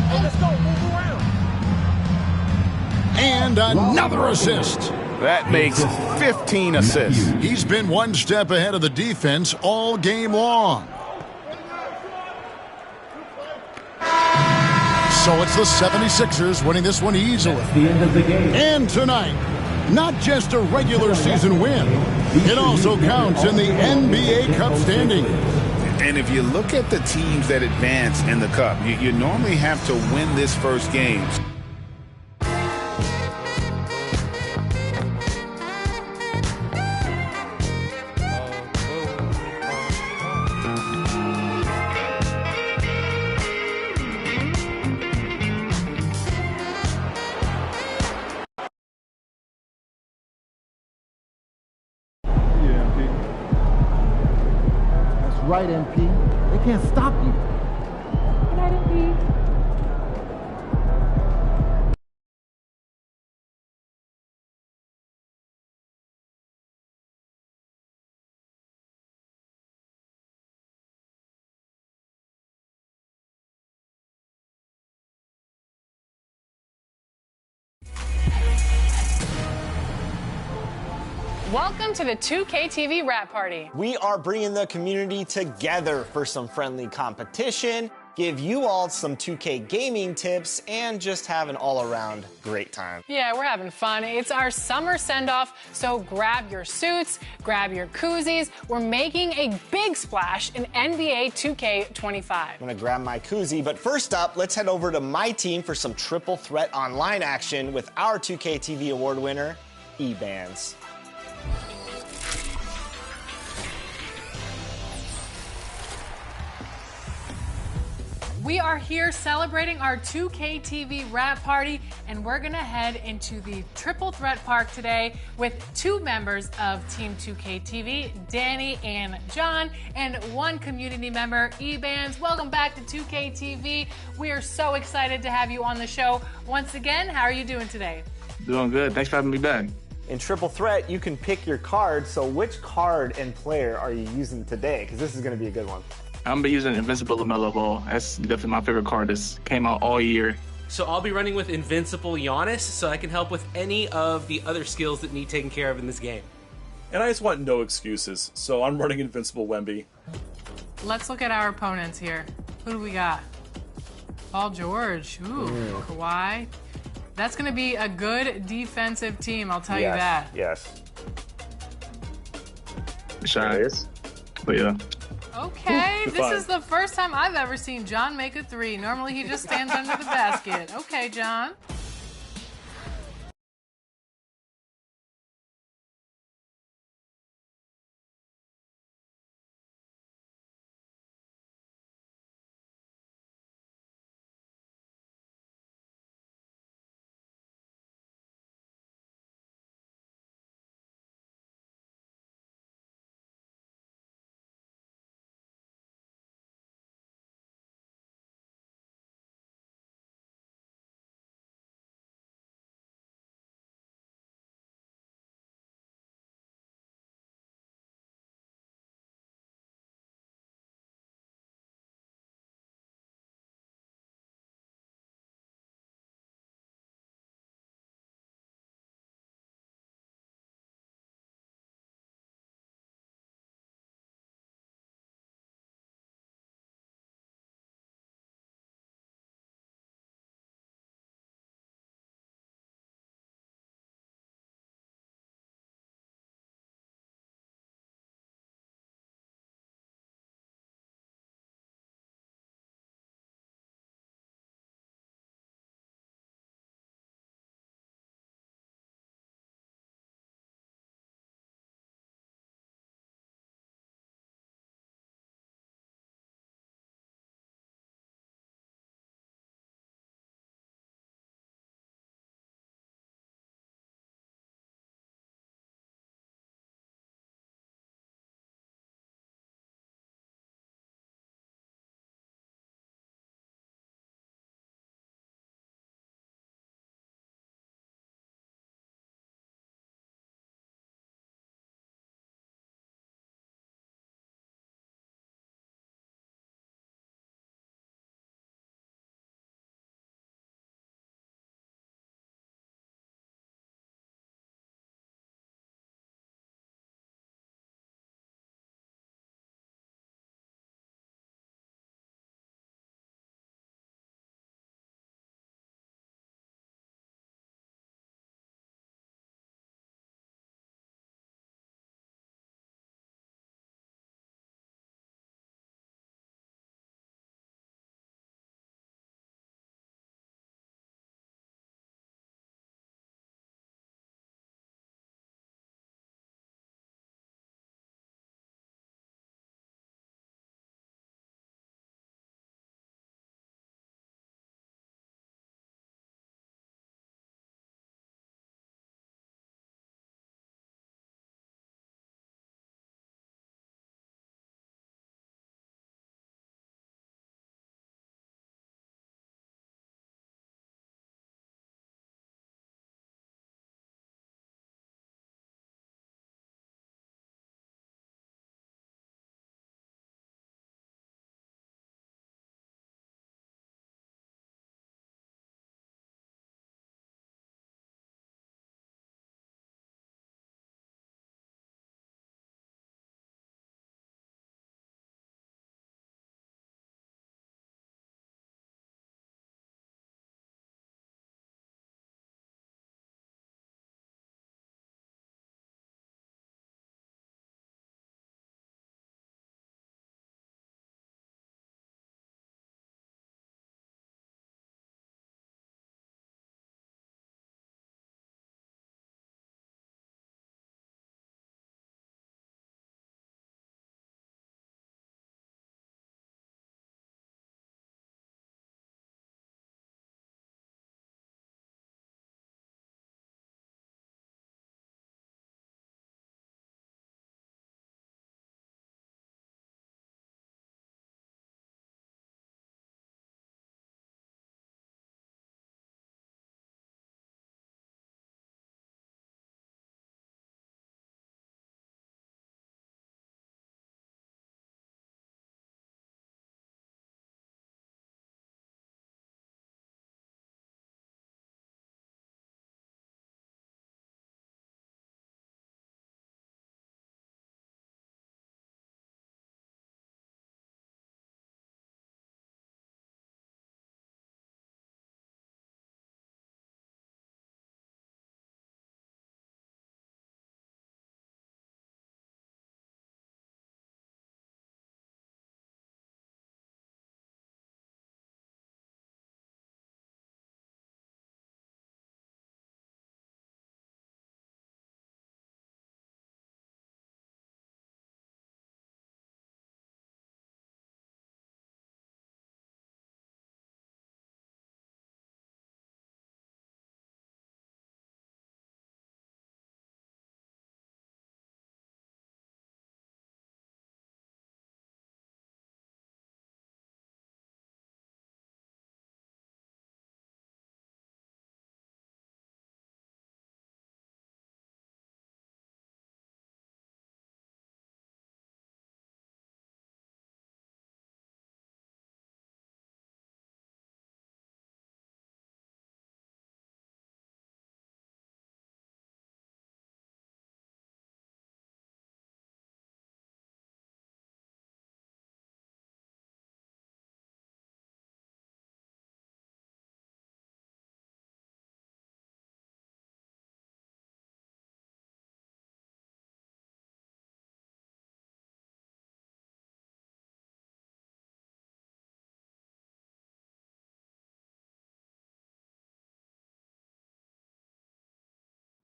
Hey, let's go. Move around. And another assist. That makes 15 assists. He's been one step ahead of the defense all game long. So it's the 76ers winning this one easily. That's the end of the game. And tonight, not just a regular season win, it also counts in the NBA Cup standing. And if you look at the teams that advance in the Cup, you normally have to win this first game. Right, MP. They can't stop you. Good night, MP. Welcome to the 2K TV Rap Party. We are bringing the community together for some friendly competition, give you all some 2K gaming tips, and just have an all-around great time. Yeah, we're having fun. It's our summer send-off, so grab your suits, grab your koozies. We're making a big splash in NBA 2K25. I'm gonna grab my koozie, but first up, let's head over to my team for some triple threat online action with our 2K TV award winner, E-Bands. We are here celebrating our 2K TV Rap Party, and we're gonna head into the Triple Threat Park today with 2 members of Team 2K TV, Danny and John, and 1 community member, E-Bands. Welcome back to 2K TV. We are so excited to have you on the show once again. How are you doing today? Doing good. Thanks for having me back. In Triple Threat, you can pick your card, so which card and player are you using today? Because this is gonna be a good one. I'm gonna be using Invincible LaMelo Ball. That's definitely my favorite card that's came out all year. So I'll be running with Invincible Giannis, so I can help with any of the other skills that need taken care of in this game. And I just want no excuses, so I'm running Invincible Wemby. Let's look at our opponents here. Who do we got? Paul George. Ooh, Kawhi. That's going to be a good defensive team, I'll tell you that. Yes. Sure. But yeah. Okay, this is the first time I've ever seen John make a 3. Normally he just stands under the basket. Okay, John.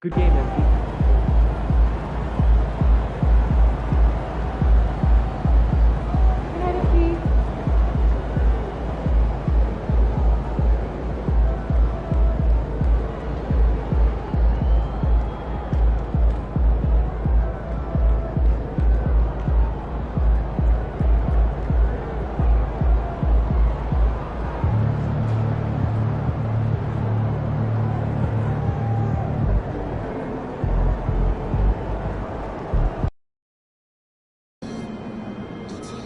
Good game, MP.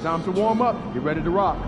Time to warm up. Get ready to rock.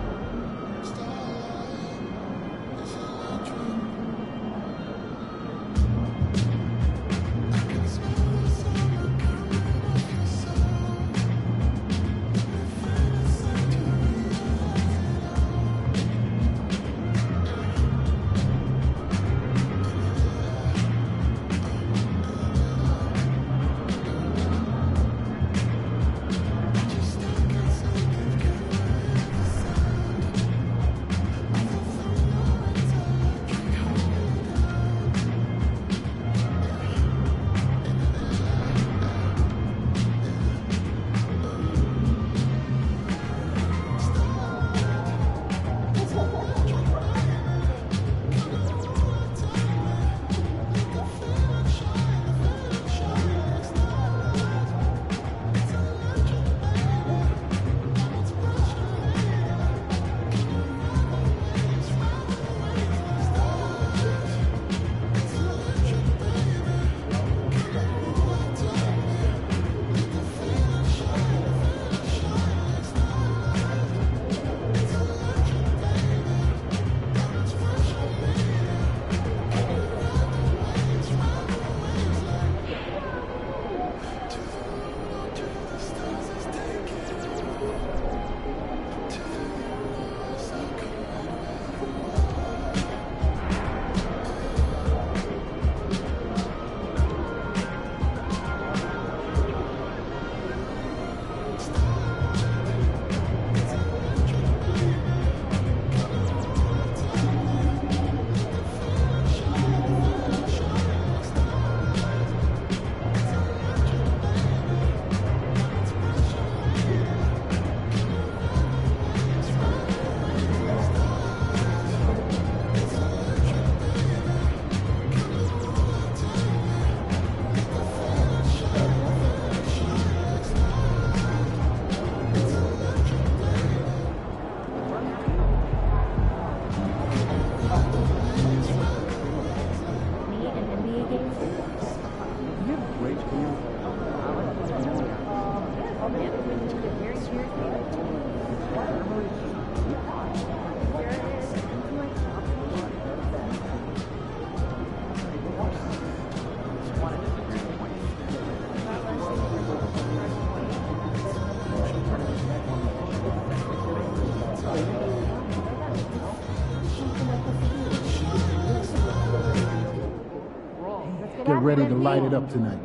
Get ready to light it up tonight.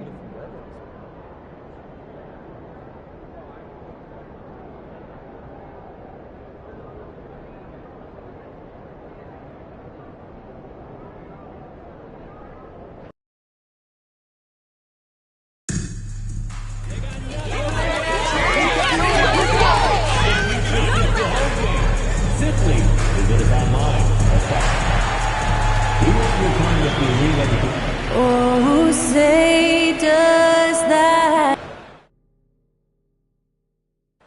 Simply visit us online. Oh, say does that.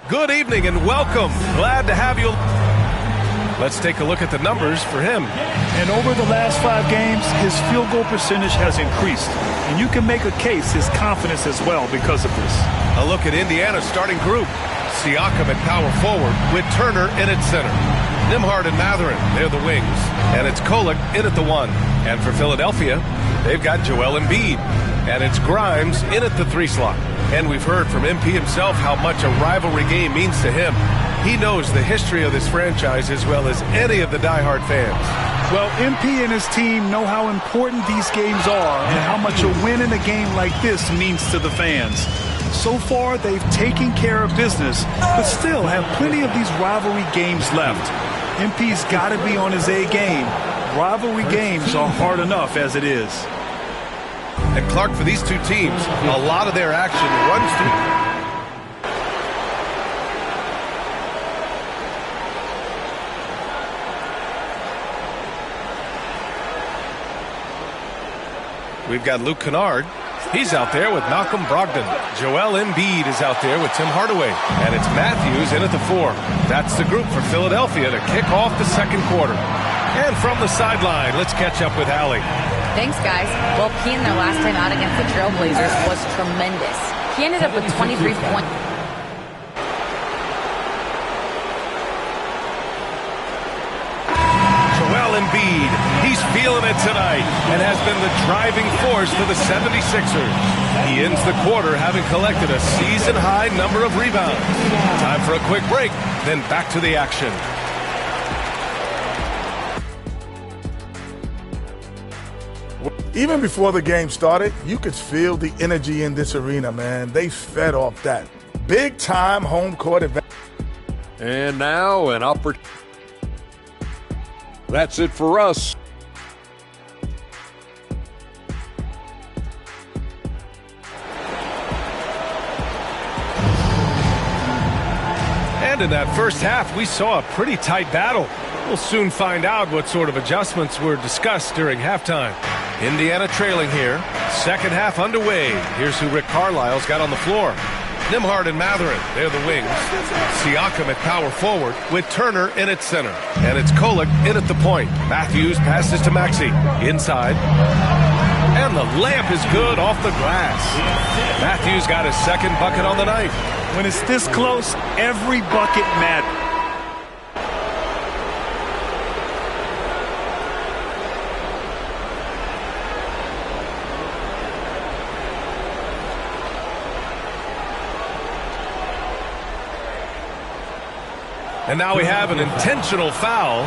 Good evening and welcome. Glad to have you. Let's take a look at the numbers for him. And over the last 5 games, his field goal percentage has increased. And you can make a case his confidence as well because of this. A look at Indiana's starting group. Siakam at power forward with Turner in at center. Nimhard and Matherin, they're the wings. And it's Kolek in at the 1. And for Philadelphia, they've got Joel Embiid. And it's Grimes in at the 3 slot. And we've heard from MP himself how much a rivalry game means to him. He knows the history of this franchise as well as any of the diehard fans. Well, MP and his team know how important these games are and how much a win in a game like this means to the fans. So far, they've taken care of business, but still have plenty of these rivalry games left. MP's got to be on his A game. Rivalry games are hard enough as it is. And Clark, for these two teams, a lot of their action runs through. We've got Luke Kennard. He's out there with Malcolm Brogdon. Joel Embiid is out there with Tim Hardaway. And it's Matthews in at the 4. That's the group for Philadelphia to kick off the second quarter. And from the sideline, let's catch up with Allie. Thanks, guys. Well, P in their last time out against the Trailblazers was tremendous. He ended up with 23 points. Embiid, he's feeling it tonight and has been the driving force for the 76ers. He ends the quarter having collected a season-high number of rebounds. Time for a quick break, then back to the action. Even before the game started, you could feel the energy in this arena, man. They fed off that. Big-time home court advantage. And now an opportunity. That's it for us. And in that first half, we saw a pretty tight battle. We'll soon find out what sort of adjustments were discussed during halftime. Indiana trailing here. Second half underway. Here's who Rick Carlisle's got on the floor. Nembhard and Mathurin, they're the wings. Siakam at power forward with Turner in at center. And it's Kolek in at the point. Matthews passes to Maxey. Inside. And the layup is good off the glass. Matthews got his second bucket on the night. When it's this close, every bucket matters. And now we have an intentional foul.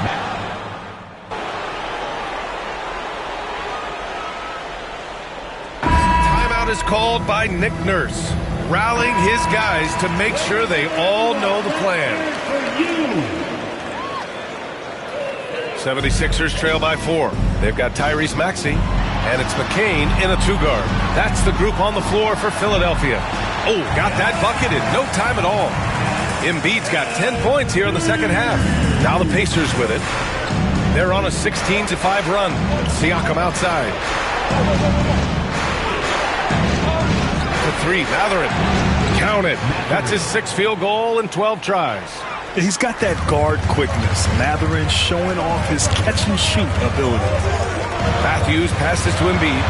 Timeout is called by Nick Nurse, rallying his guys to make sure they all know the plan. 76ers trail by 4. They've got Tyrese Maxey, and it's McCain in a 2-guard. That's the group on the floor for Philadelphia. Oh, got that bucket in no time at all. Embiid's got 10 points here in the second half. Now the Pacers with it. They're on a 16-5 run. Siakam outside. For 3, Mathurin. Count it. That's his 6th field goal in 12 tries. He's got that guard quickness. Mathurin showing off his catch-and-shoot ability. Matthews passes to Embiid.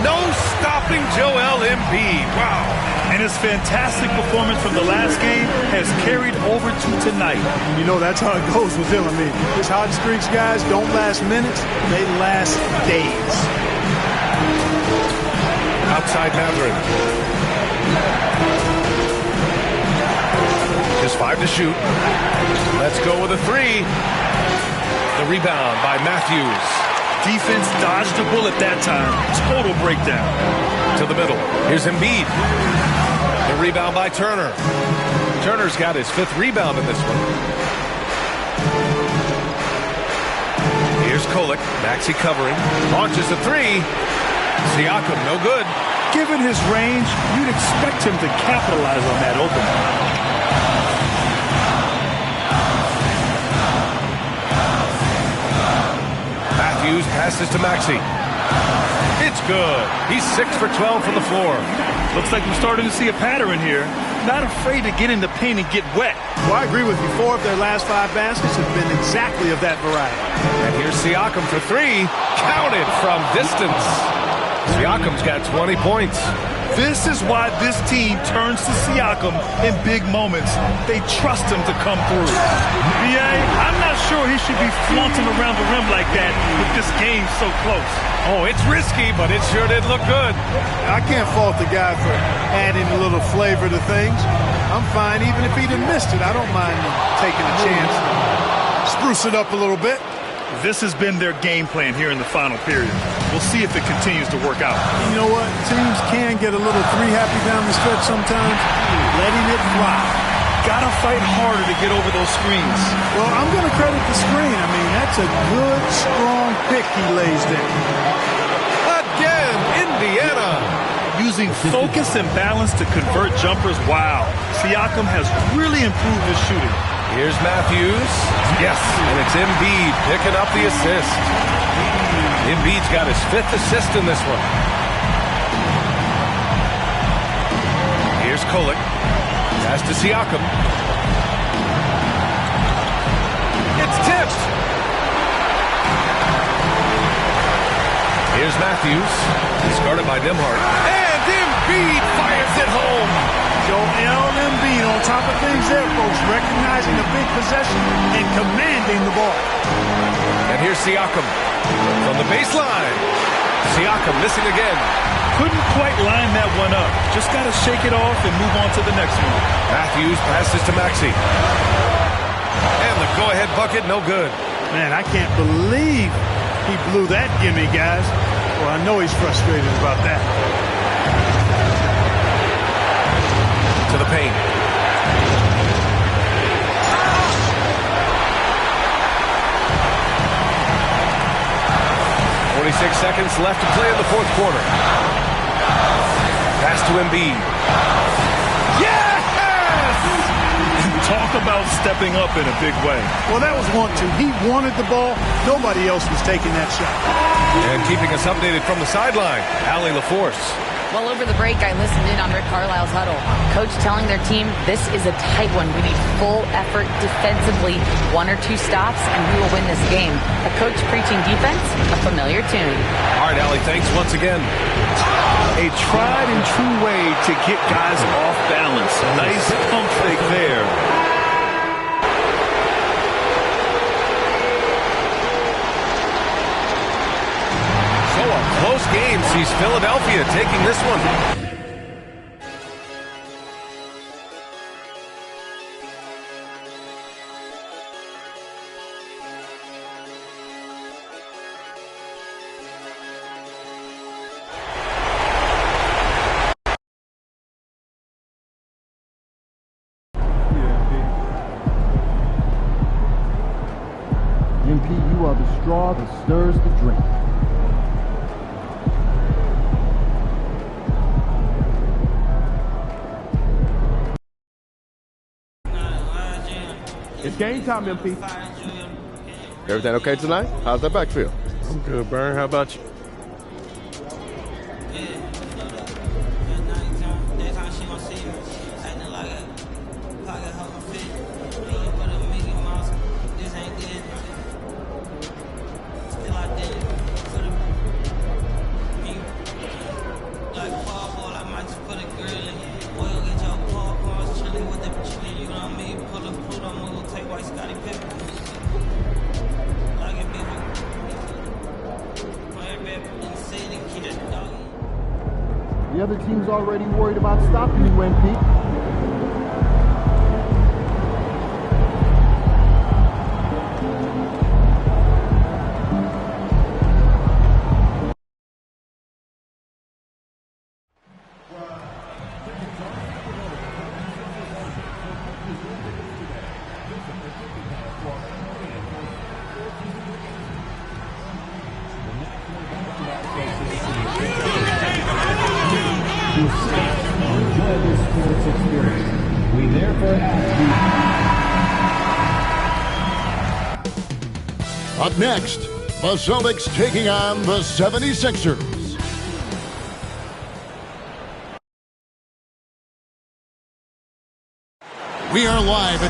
No stopping Joel Embiid. Wow. And his fantastic performance from the last game has carried over to tonight. You know, that's how it goes with him. I mean, his hot streaks, guys, don't last minutes. They last days. Outside Mathurin. Just 5 to shoot. Let's go with a 3. The rebound by Matthews. Defense dodged a bullet that time. Total breakdown. To the middle. Here's Embiid. The rebound by Turner. Turner's got his 5th rebound in this one. Here's Kolek. Maxey covering. Launches a 3. Siakam, no good. Given his range, you'd expect him to capitalize on that opening. Matthews passes to Maxey. It's good. He's 6 for 12 from the floor. Looks like we're starting to see a pattern here. Not afraid to get in the paint and get wet. Well, I agree with you. 4 of their last 5 baskets have been exactly of that variety. And here's Siakam for 3. Counted from distance. Siakam's got 20 points. This is why this team turns to Siakam in big moments. They trust him to come through. B.A., I'm not sure he should be flaunting around the rim like that with this game so close. Oh, it's risky, but it sure did look good. I can't fault the guy for adding a little flavor to things. I'm fine even if he'd have missed it. I don't mind taking a chance. Spruce it up a little bit. This has been their game plan here in the final period. We'll see if it continues to work out. You know what? Teams can get a little 3-happy down the stretch sometimes. Letting it fly. Gotta fight harder to get over those screens. Well, I'm going to credit the screen. I mean, that's a good, strong pick he lays there. Again, Indiana. Using focus and balance to convert jumpers. Wow. Siakam has really improved his shooting. Here's Matthews. Yes, and it's Embiid picking up the assist. Embiid's got his 5th assist in this one. Here's Kolek. Pass to Siakam. It's tipped. Here's Matthews. Discarded by Nembhard. And Embiid fires it home. Joel Embiid on top of things there, folks. Recognizing the big possession and commanding the ball. And here's Siakam. From the baseline. Siakam missing again. Couldn't quite line that one up. Just got to shake it off and move on to the next one. Matthews passes to Maxey. And the go-ahead bucket, no good. Man, I can't believe he blew that gimme, guys. Well, I know he's frustrated about that. To the paint. .46 seconds left to play in the 4th quarter. Pass to Embiid. Yes! Talk about stepping up in a big way. Well, that was 1-2. He wanted the ball. Nobody else was taking that shot. And keeping us updated from the sideline, Allie LaForce. Well, over the break, I listened in on Rick Carlisle's huddle. Coach telling their team, this is a tight one. We need full effort defensively. 1 or 2 stops, and we will win this game. A coach preaching defense, a familiar tune. All right, Allie, thanks once again. A tried and true way to get guys off balance. Nice pump fake there. So a close game sees Philadelphia taking this one. MP, you are the straw that stirs the drink. It's game time, MP. Everything okay tonight? How's that back feel? I'm good, Burn. How about you? The other team's already worried about stopping you, MP. Enjoy this sports experience. We therefore ask you. Up next, the Celtics taking on the 76ers. We are live.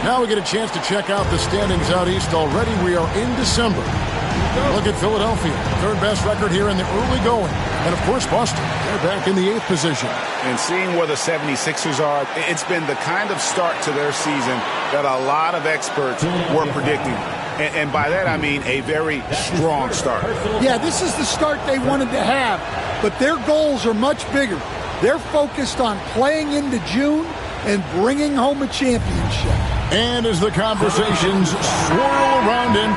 Now we get a chance to check out the standings out east already. We are in December. Look at Philadelphia, third best record here in the early going. And, of course, Boston, they're back in the 8th position. And seeing where the 76ers are, it's been the kind of start to their season that a lot of experts were predicting. And by that, I mean a very strong start. Yeah, this is the start they wanted to have, but their goals are much bigger. They're focused on playing into June and bringing home a championship. And as the conversations swirl around him,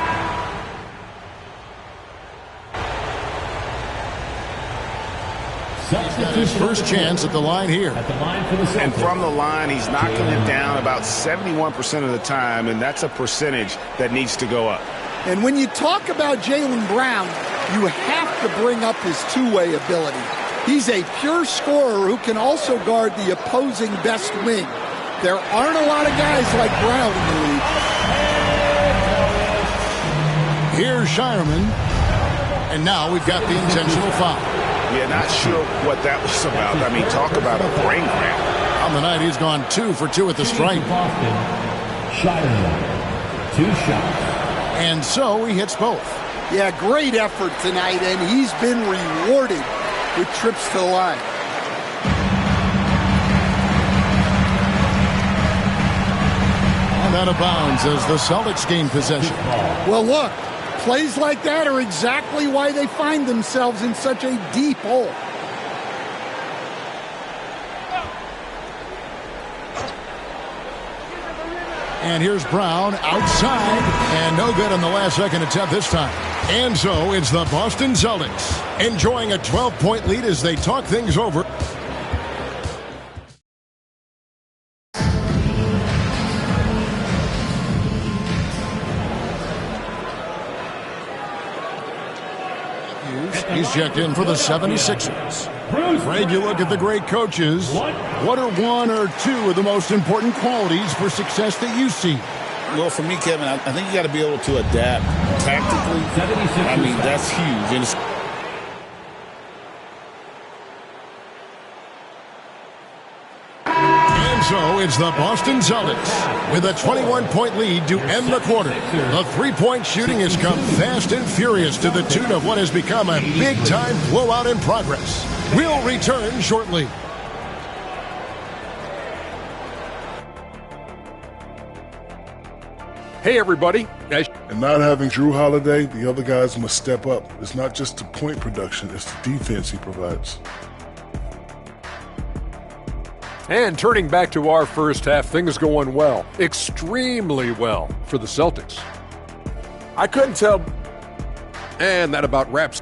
he's got his first chance at the line here. And from the line, he's knocking it down about 71% of the time, and that's a percentage that needs to go up. And when you talk about Jaylen Brown, you have to bring up his two-way ability. He's a pure scorer who can also guard the opposing best wing. There aren't a lot of guys like Brown in the league. Here's Shireman. And now we've got the intentional foul. Yeah, not sure what that was about. I mean, talk about a brain cramp. On the night, he's gone 2 for 2 at the stripe. Shireman, 2 shots. And so he hits both. Yeah, great effort tonight, and he's been rewarded with trips to the line. And out of bounds as the Celtics gain possession. Well, look, plays like that are exactly why they find themselves in such a deep hole. And here's Brown outside, and no good on the last-second attempt this time. And so it's the Boston Celtics enjoying a 12-point lead as they talk things over. He's checked in for the 76ers. Greg, you look at the great coaches. What are 1 or 2 of the most important qualities for success that you see? Well, for me, Kevin, I think you got to be able to adapt tactically. I mean, that's huge. And so it's the Boston Celtics with a 21-point lead to end the quarter. The three-point shooting has come fast and furious to the tune of what has become a big-time blowout in progress. We'll return shortly. Hey, everybody. And not having Drew Holiday, the other guys must step up. It's not just the point production, it's the defense he provides. And turning back to our first half, things going well. Extremely well for the Celtics. I couldn't tell. And that about wraps.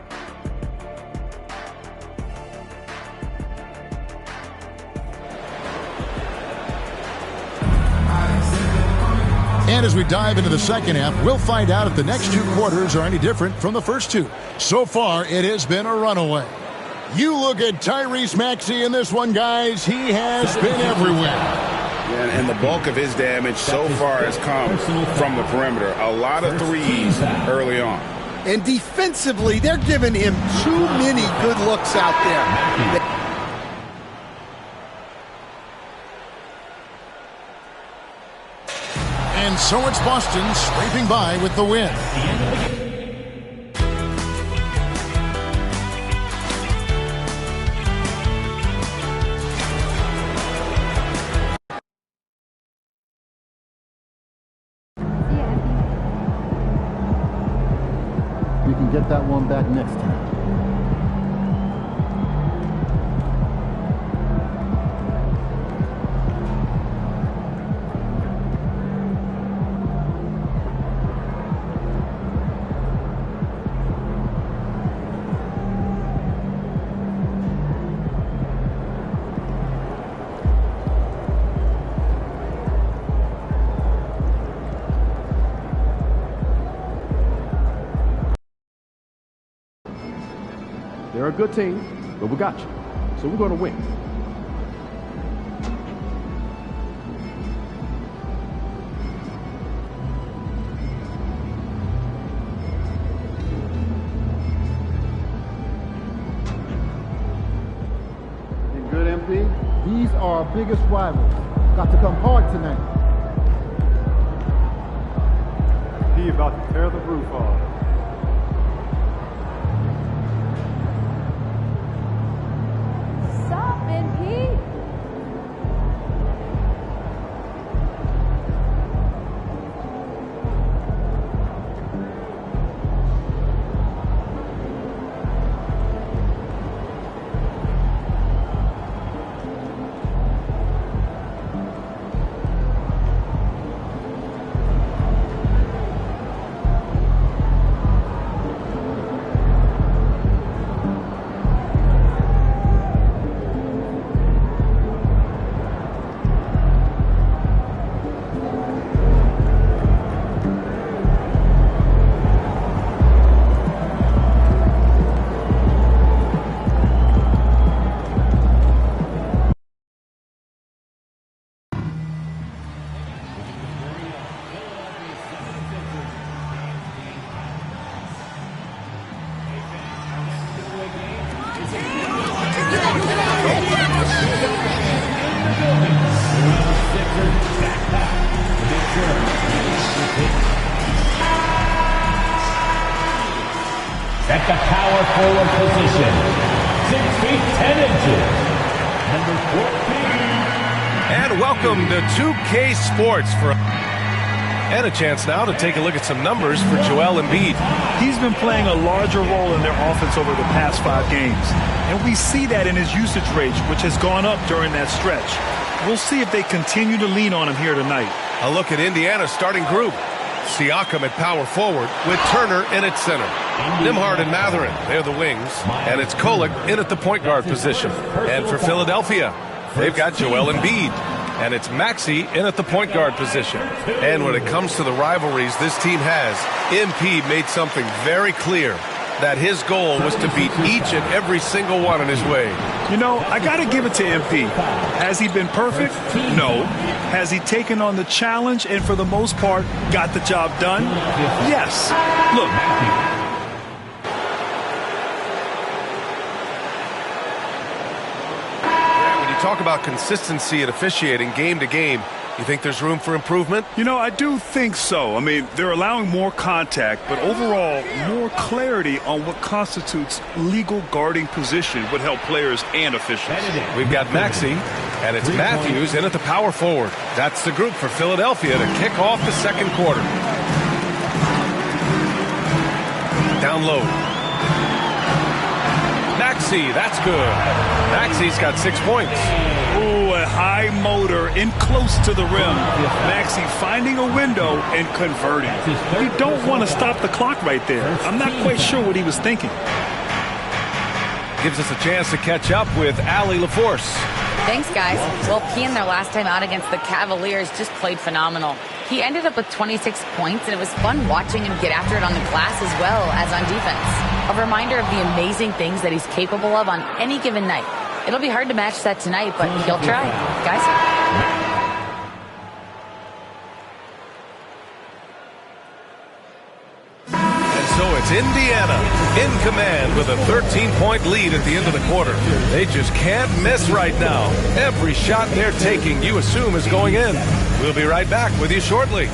And as we dive into the second half, we'll find out if the next 2 quarters are any different from the first 2. So far, it has been a runaway. You look at Tyrese Maxey in this one, guys. He has been everywhere. Yeah, and the bulk of his damage so far has come from the perimeter. A lot of threes early on. And defensively, they're giving him too many good looks out there. And so it's Boston scraping by with the win. You can get that one back next time. They're a good team, but we got you. So we're going to win. And good, MP. These are our biggest rivals. Got to come hard tonight. He about to tear the roof off. At the power forward position, 6 feet 10 inches, number 14. And welcome to 2K Sports and a chance now to take a look at some numbers for Joel Embiid. He's been playing a larger role in their offense over the past 5 games, and we see that in his usage rate, which has gone up during that stretch. We'll see if they continue to lean on him here tonight. A look at Indiana's starting group. Siakam at power forward with Turner in at center. Nimhard and Matherin, they're the wings. And it's Kolek in at the point guard position. And for Philadelphia, they've got Joel Embiid. And it's Maxey in at the point guard position. And when it comes to the rivalries this team has, MP made something very clear, that his goal was to beat each and every single one in his way. You know, I got to give it to MP. Has he been perfect? No. Has he taken on the challenge and, for the most part, got the job done? Yes. Look. When you talk about consistency and officiating game to game, you think there's room for improvement? You know, I do think so. I mean, they're allowing more contact, but overall, more clarity on what constitutes legal guarding position would help players and officials. We've got Maxey, and it's Matthews in at the power forward. That's the group for Philadelphia to kick off the second quarter. Down low. Maxey, that's good. Maxey's got 6 points. Ooh, a high motor in close to the rim. Maxey finding a window and converting. You don't want to stop the clock right there. I'm not quite sure what he was thinking. Gives us a chance to catch up with Allie LaForce. Thanks, guys. Well, P in their last time out against the Cavaliers just played phenomenal. He ended up with 26 points, and it was fun watching him get after it on the glass as well as on defense. A reminder of the amazing things that he's capable of on any given night. It'll be hard to match that tonight, but he'll try. Guys? So it's Indiana in command with a 13-point lead at the end of the quarter. They just can't miss right now. Every shot they're taking, you assume, is going in. We'll be right back with you shortly.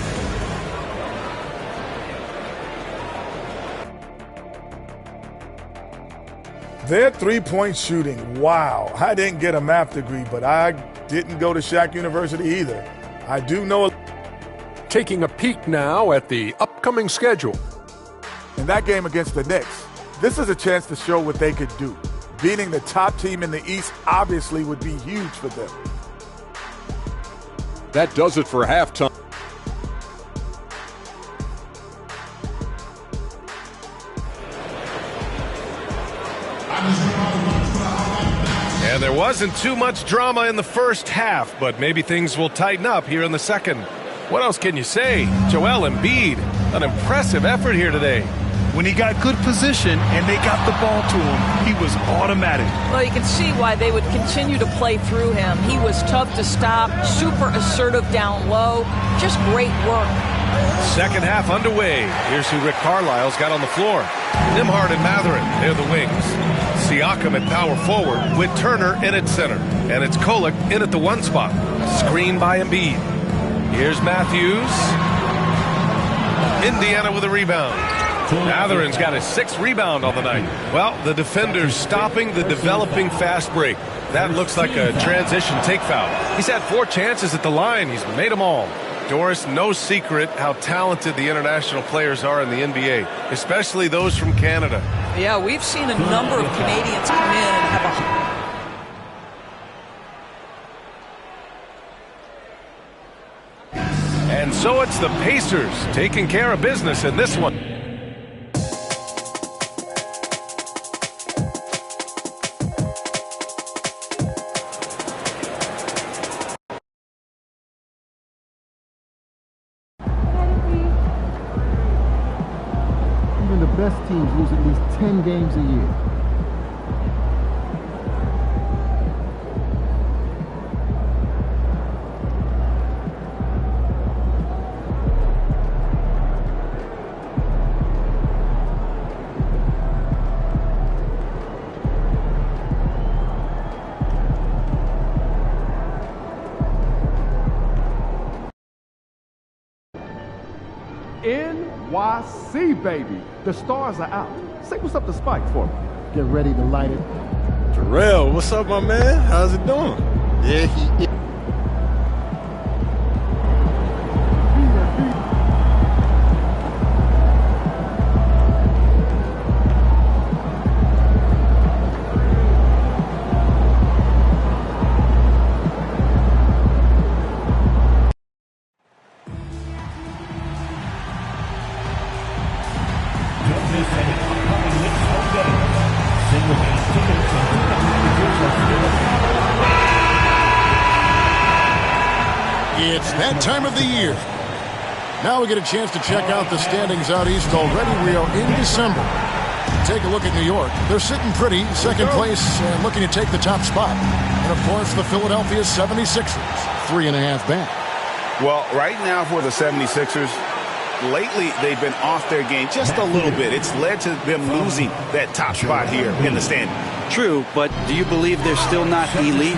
Their three-point shooting, wow. I didn't get a math degree, but I didn't go to Shaq University either. I do know. Taking a peek now at the upcoming schedule. In that game against the Knicks, this is a chance to show what they could do. Beating the top team in the East obviously would be huge for them. That does it for halftime. And there wasn't too much drama in the first half, but maybe things will tighten up here in the second. What else can you say? Joel Embiid, an impressive effort here today. When he got good position and they got the ball to him, he was automatic. Well, you can see why they would continue to play through him. He was tough to stop, super assertive down low. Just great work. Second half underway. Here's who Rick Carlisle's got on the floor. Nimhard and Matherin, they're the wings. Siakam at power forward with Turner in at center. And it's Kolek in at the 1 spot. Screen by Embiid. Here's Matthews. Indiana with a rebound. Matherin's got his 6th rebound on the night. Well, the defender's stopping the developing fast break. That looks like a transition take foul. He's had 4 chances at the line. He's made them all. Doris, no secret how talented the international players are in the NBA, especially those from Canada. Yeah, we've seen a number of Canadians come in and have a... And so it's the Pacers taking care of business in this one. The best teams lose at least 10 games a year. I see, baby. The stars are out. Say what's up to Spike for me. Get ready to light it. Terrell, what's up, my man? How's it doing? Yeah, he is. It's that time of the year. Now we get a chance to check out the standings out east already. We are in December. Take a look at New York. They're sitting pretty, second place, and looking to take the top spot. And, of course, the Philadelphia 76ers, 3.5 back. Well, right now for the 76ers, lately they've been off their game just a little bit. It's led to them losing that top spot here in the standings. True, but do you believe they're still not elite?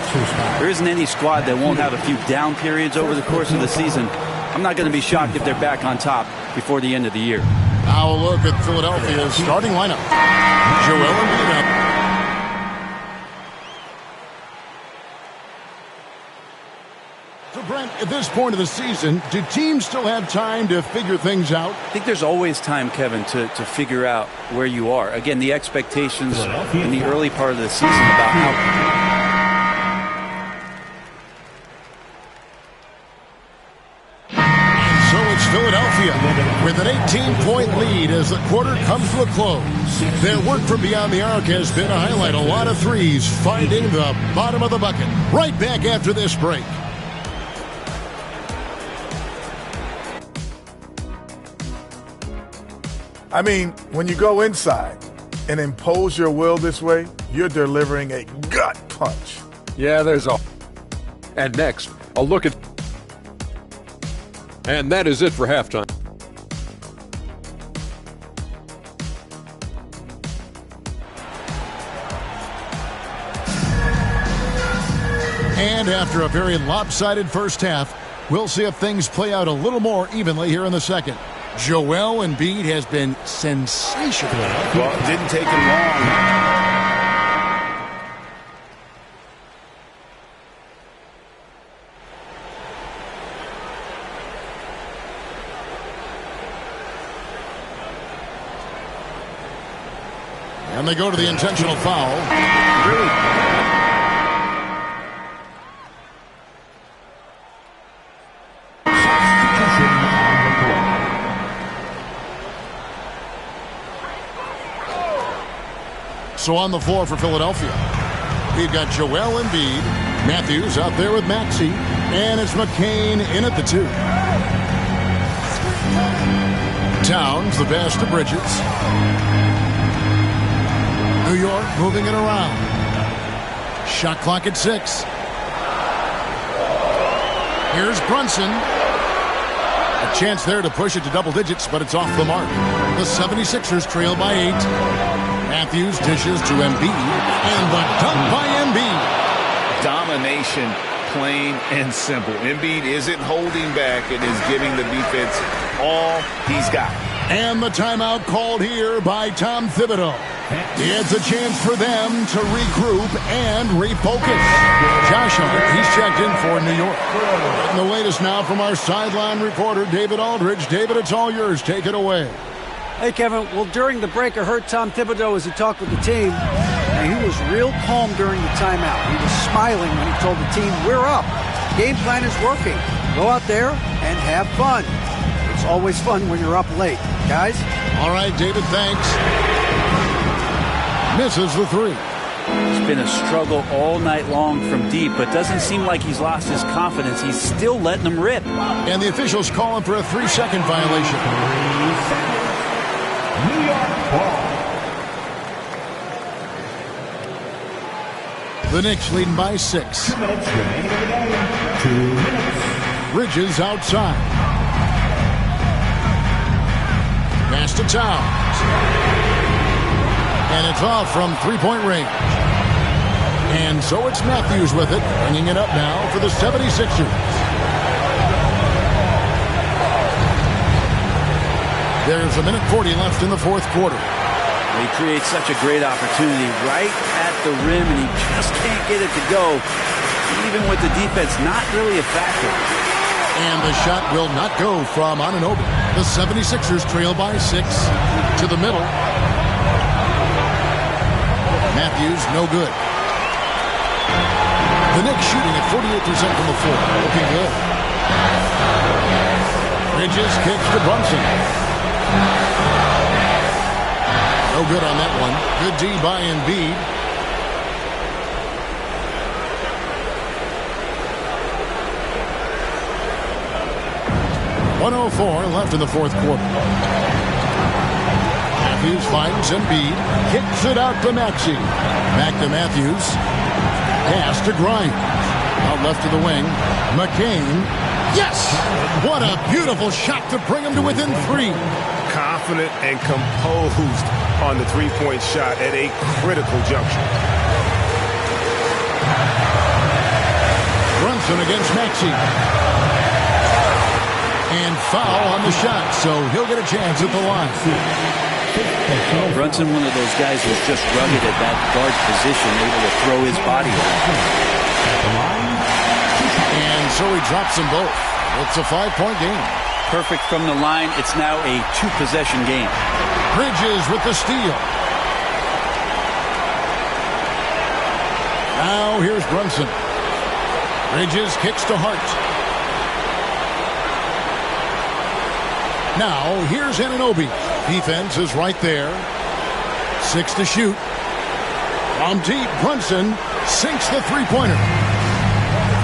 There isn't any squad that won't have a few down periods over the course of the season. I'm not going to be shocked if they're back on top before the end of the year. Now a look at Philadelphia's starting lineup. Joel Embiid up. So, Brent, at this point of the season, do teams still have time to figure things out? I think there's always time, Kevin, to figure out where you are. Again, the expectations in the early part of the season about how... Philadelphia with an 18-point lead as the quarter comes to a close. Their work from beyond the arc has been a highlight. A lot of threes finding the bottom of the bucket. Right back after this break. I mean, when you go inside and impose your will this way, you're delivering a gut punch. Yeah, there's a... And next, a look at... And that is it for halftime. And after a very lopsided first half, we'll see if things play out a little more evenly here in the second. Joel Embiid has been sensational. Well, it didn't take him long. And they go to the intentional foul. So on the floor for Philadelphia, we've got Joel Embiid, Matthews out there with Maxey, and it's McCain in at the 2. Towns, the pass to Bridges. New York moving it around. Shot clock at 6. Here's Brunson. A chance there to push it to double digits, but it's off the mark. The 76ers trail by 8. Matthews dishes to Embiid, and the dunk by Embiid. Domination, plain and simple. Embiid isn't holding back and is giving the defense all he's got. And the timeout called here by Tom Thibodeau. It's a chance for them to regroup and refocus. Josh Hart, he's checked in for New York. And the latest now from our sideline reporter, David Aldridge. David, it's all yours. Take it away. Hey, Kevin. Well, during the break, I heard Tom Thibodeau as he talked with the team. And he was real calm during the timeout. He was smiling when he told the team, we're up. Game plan is working. Go out there and have fun. It's always fun when you're up late, guys. All right, David, thanks. Misses the 3. It's been a struggle all night long from deep, but doesn't seem like he's lost his confidence. He's still letting them rip. And the officials calling for a 3-second violation. 3 seconds. New York ball. The Knicks leading by 6. 2 minutes remaining in the game. 2 minutes. Bridges outside. Pass to Towns. And it's off from 3-point range. And so it's Matthews with it, bringing it up now for the 76ers. There's 1:40 left in the fourth quarter. He creates such a great opportunity right at the rim, and he just can't get it to go. Even with the defense not really a factor. And the shot will not go from Anunoby. The 76ers trail by 6 to the middle. Matthews, no good. The Knicks shooting at 48% from the floor. Looking good. Bridges kicks to Brunson. No good on that one. Good D by Embiid. .104 left in the fourth quarter. Matthews finds Embiid. Kicks it out to Maxey. Back to Matthews. Pass to Grimes. Out left to the wing. McCain. Yes! What a beautiful shot to bring him to within 3. Confident and composed on the three-point shot at a critical juncture. Brunson against Maxey. And foul on the shot, so he'll get a chance at the line. Brunson, one of those guys who's just rugged at that guard position, able to throw his body around. And so he drops them both. It's a 5-point game. Perfect from the line. It's now a 2-possession game. Bridges with the steal. Now here's Brunson. Bridges kicks to Hart. Now here's Anunoby. Defense is right there. 6 to shoot. From deep, Brunson sinks the three-pointer.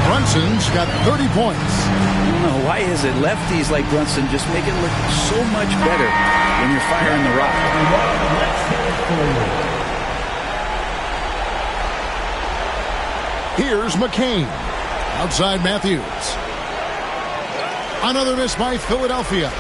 Brunson's got 30 points. I don't know, why is it lefties like Brunson just make it look so much better when you're firing the rock? Here's McCain. Outside Matthews. Another miss by Philadelphia.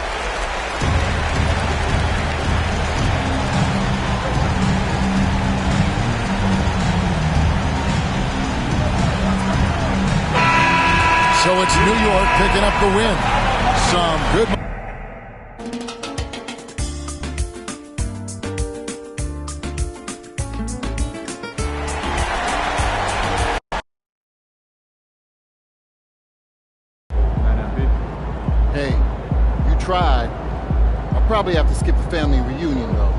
So it's New York picking up the win. Some good. Hey, you tried. I'll probably have to skip the family reunion, though.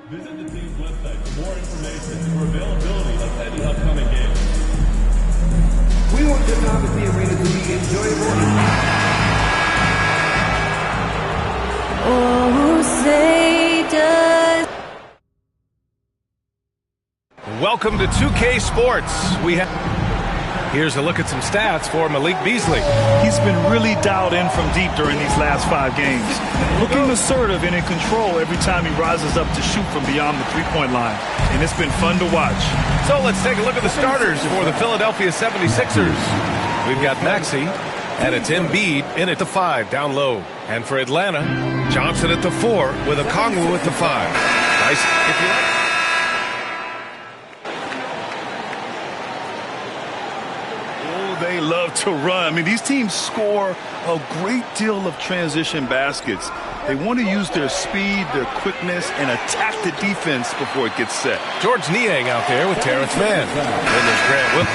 Visit the team's website for more information or availability of any upcoming games. We want the Novelty Arena to be enjoyable. Oh, say does. Welcome to 2K Sports. Here's a look at some stats for Malik Beasley. He's been really dialed in from deep during these last 5 games. Looking assertive and in control every time he rises up to shoot from beyond the three-point line. And it's been fun to watch. So let's take a look at the starters for the Philadelphia 76ers. We've got Maxey, and it's Embiid in at the 5, down low. And for Atlanta, Johnson at the 4 with Okongwu at the 5. Nice, if you like. They love to run. I mean, these teams score a great deal of transition baskets. They want to use their speed, their quickness, and attack the defense before it gets set. George Niang out there with Terrence Mann. Then there's Grant Williams.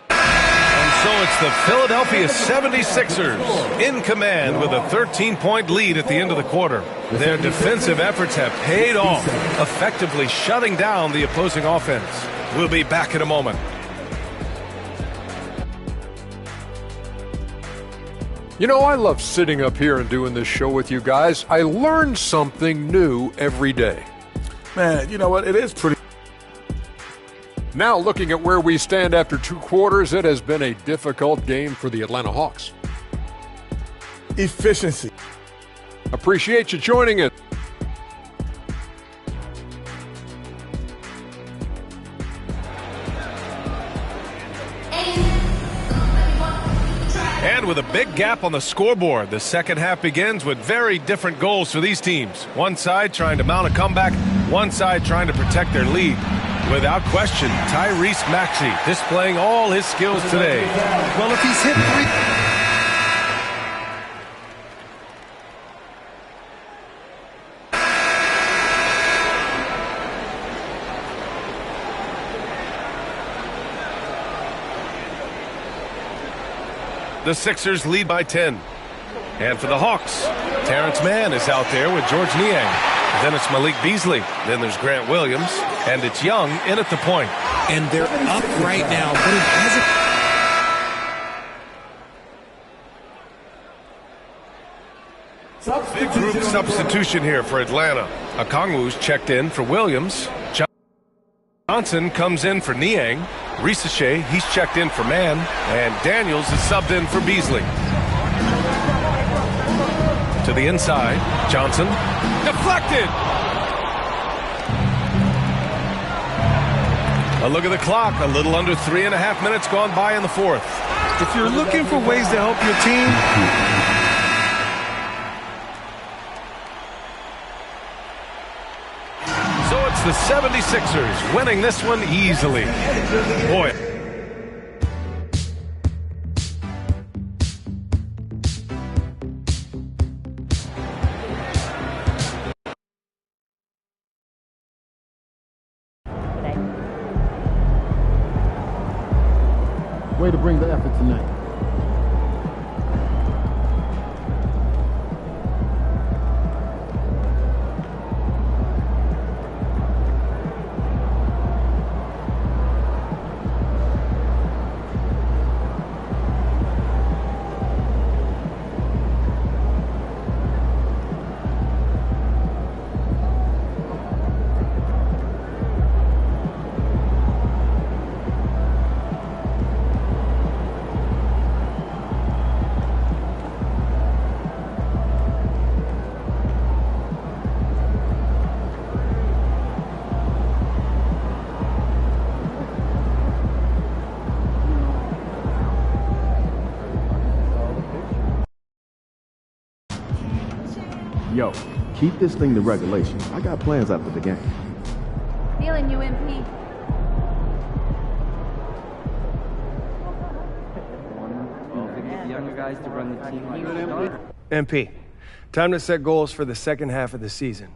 And so it's the Philadelphia 76ers in command with a 13-point lead at the end of the quarter. Their defensive efforts have paid off, effectively shutting down the opposing offense. We'll be back in a moment. You know, I love sitting up here and doing this show with you guys. I learn something new every day. Man, you know what? It is pretty. Now, looking at where we stand after 2 quarters, it has been a difficult game for the Atlanta Hawks. Efficiency. Appreciate you joining us. And with a big gap on the scoreboard, the second half begins with very different goals for these teams. One side trying to mount a comeback, one side trying to protect their lead. Without question, Tyrese Maxey displaying all his skills today. Well, if he's hit 3... The Sixers lead by 10. And for the Hawks, Terrence Mann is out there with George Niang. Then it's Malik Beasley. Then there's Grant Williams. And it's Young in at the point. And they're up right now, but it hasn't... Big group substitution here for Atlanta. Okongwu's checked in for Williams. Johnson comes in for Niang. Risache, he's checked in for Mann. And Daniels is subbed in for Beasley. To the inside, Johnson. Deflected! A look at the clock. A little under 3.5 minutes gone by in the fourth. If you're looking for ways to help your team... So it's the 76ers winning this one easily. Boy. Way to bring the effort tonight. Yo, keep this thing to regulation. I got plans after the game. Feeling you, MP. Younger guys to run the team. MP, time to set goals for the second half of the season.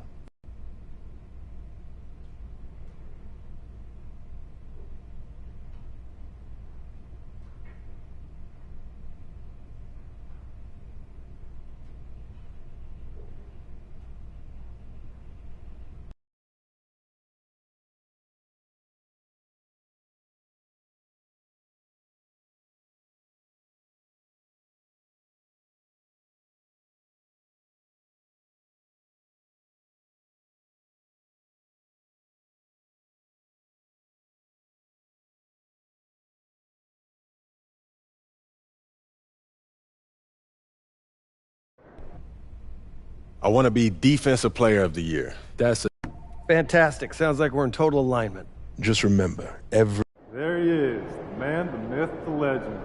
I want to be Defensive Player of the Year. That's Fantastic. Sounds like we're in total alignment. Just remember, every... There he is, the man, the myth, the legend.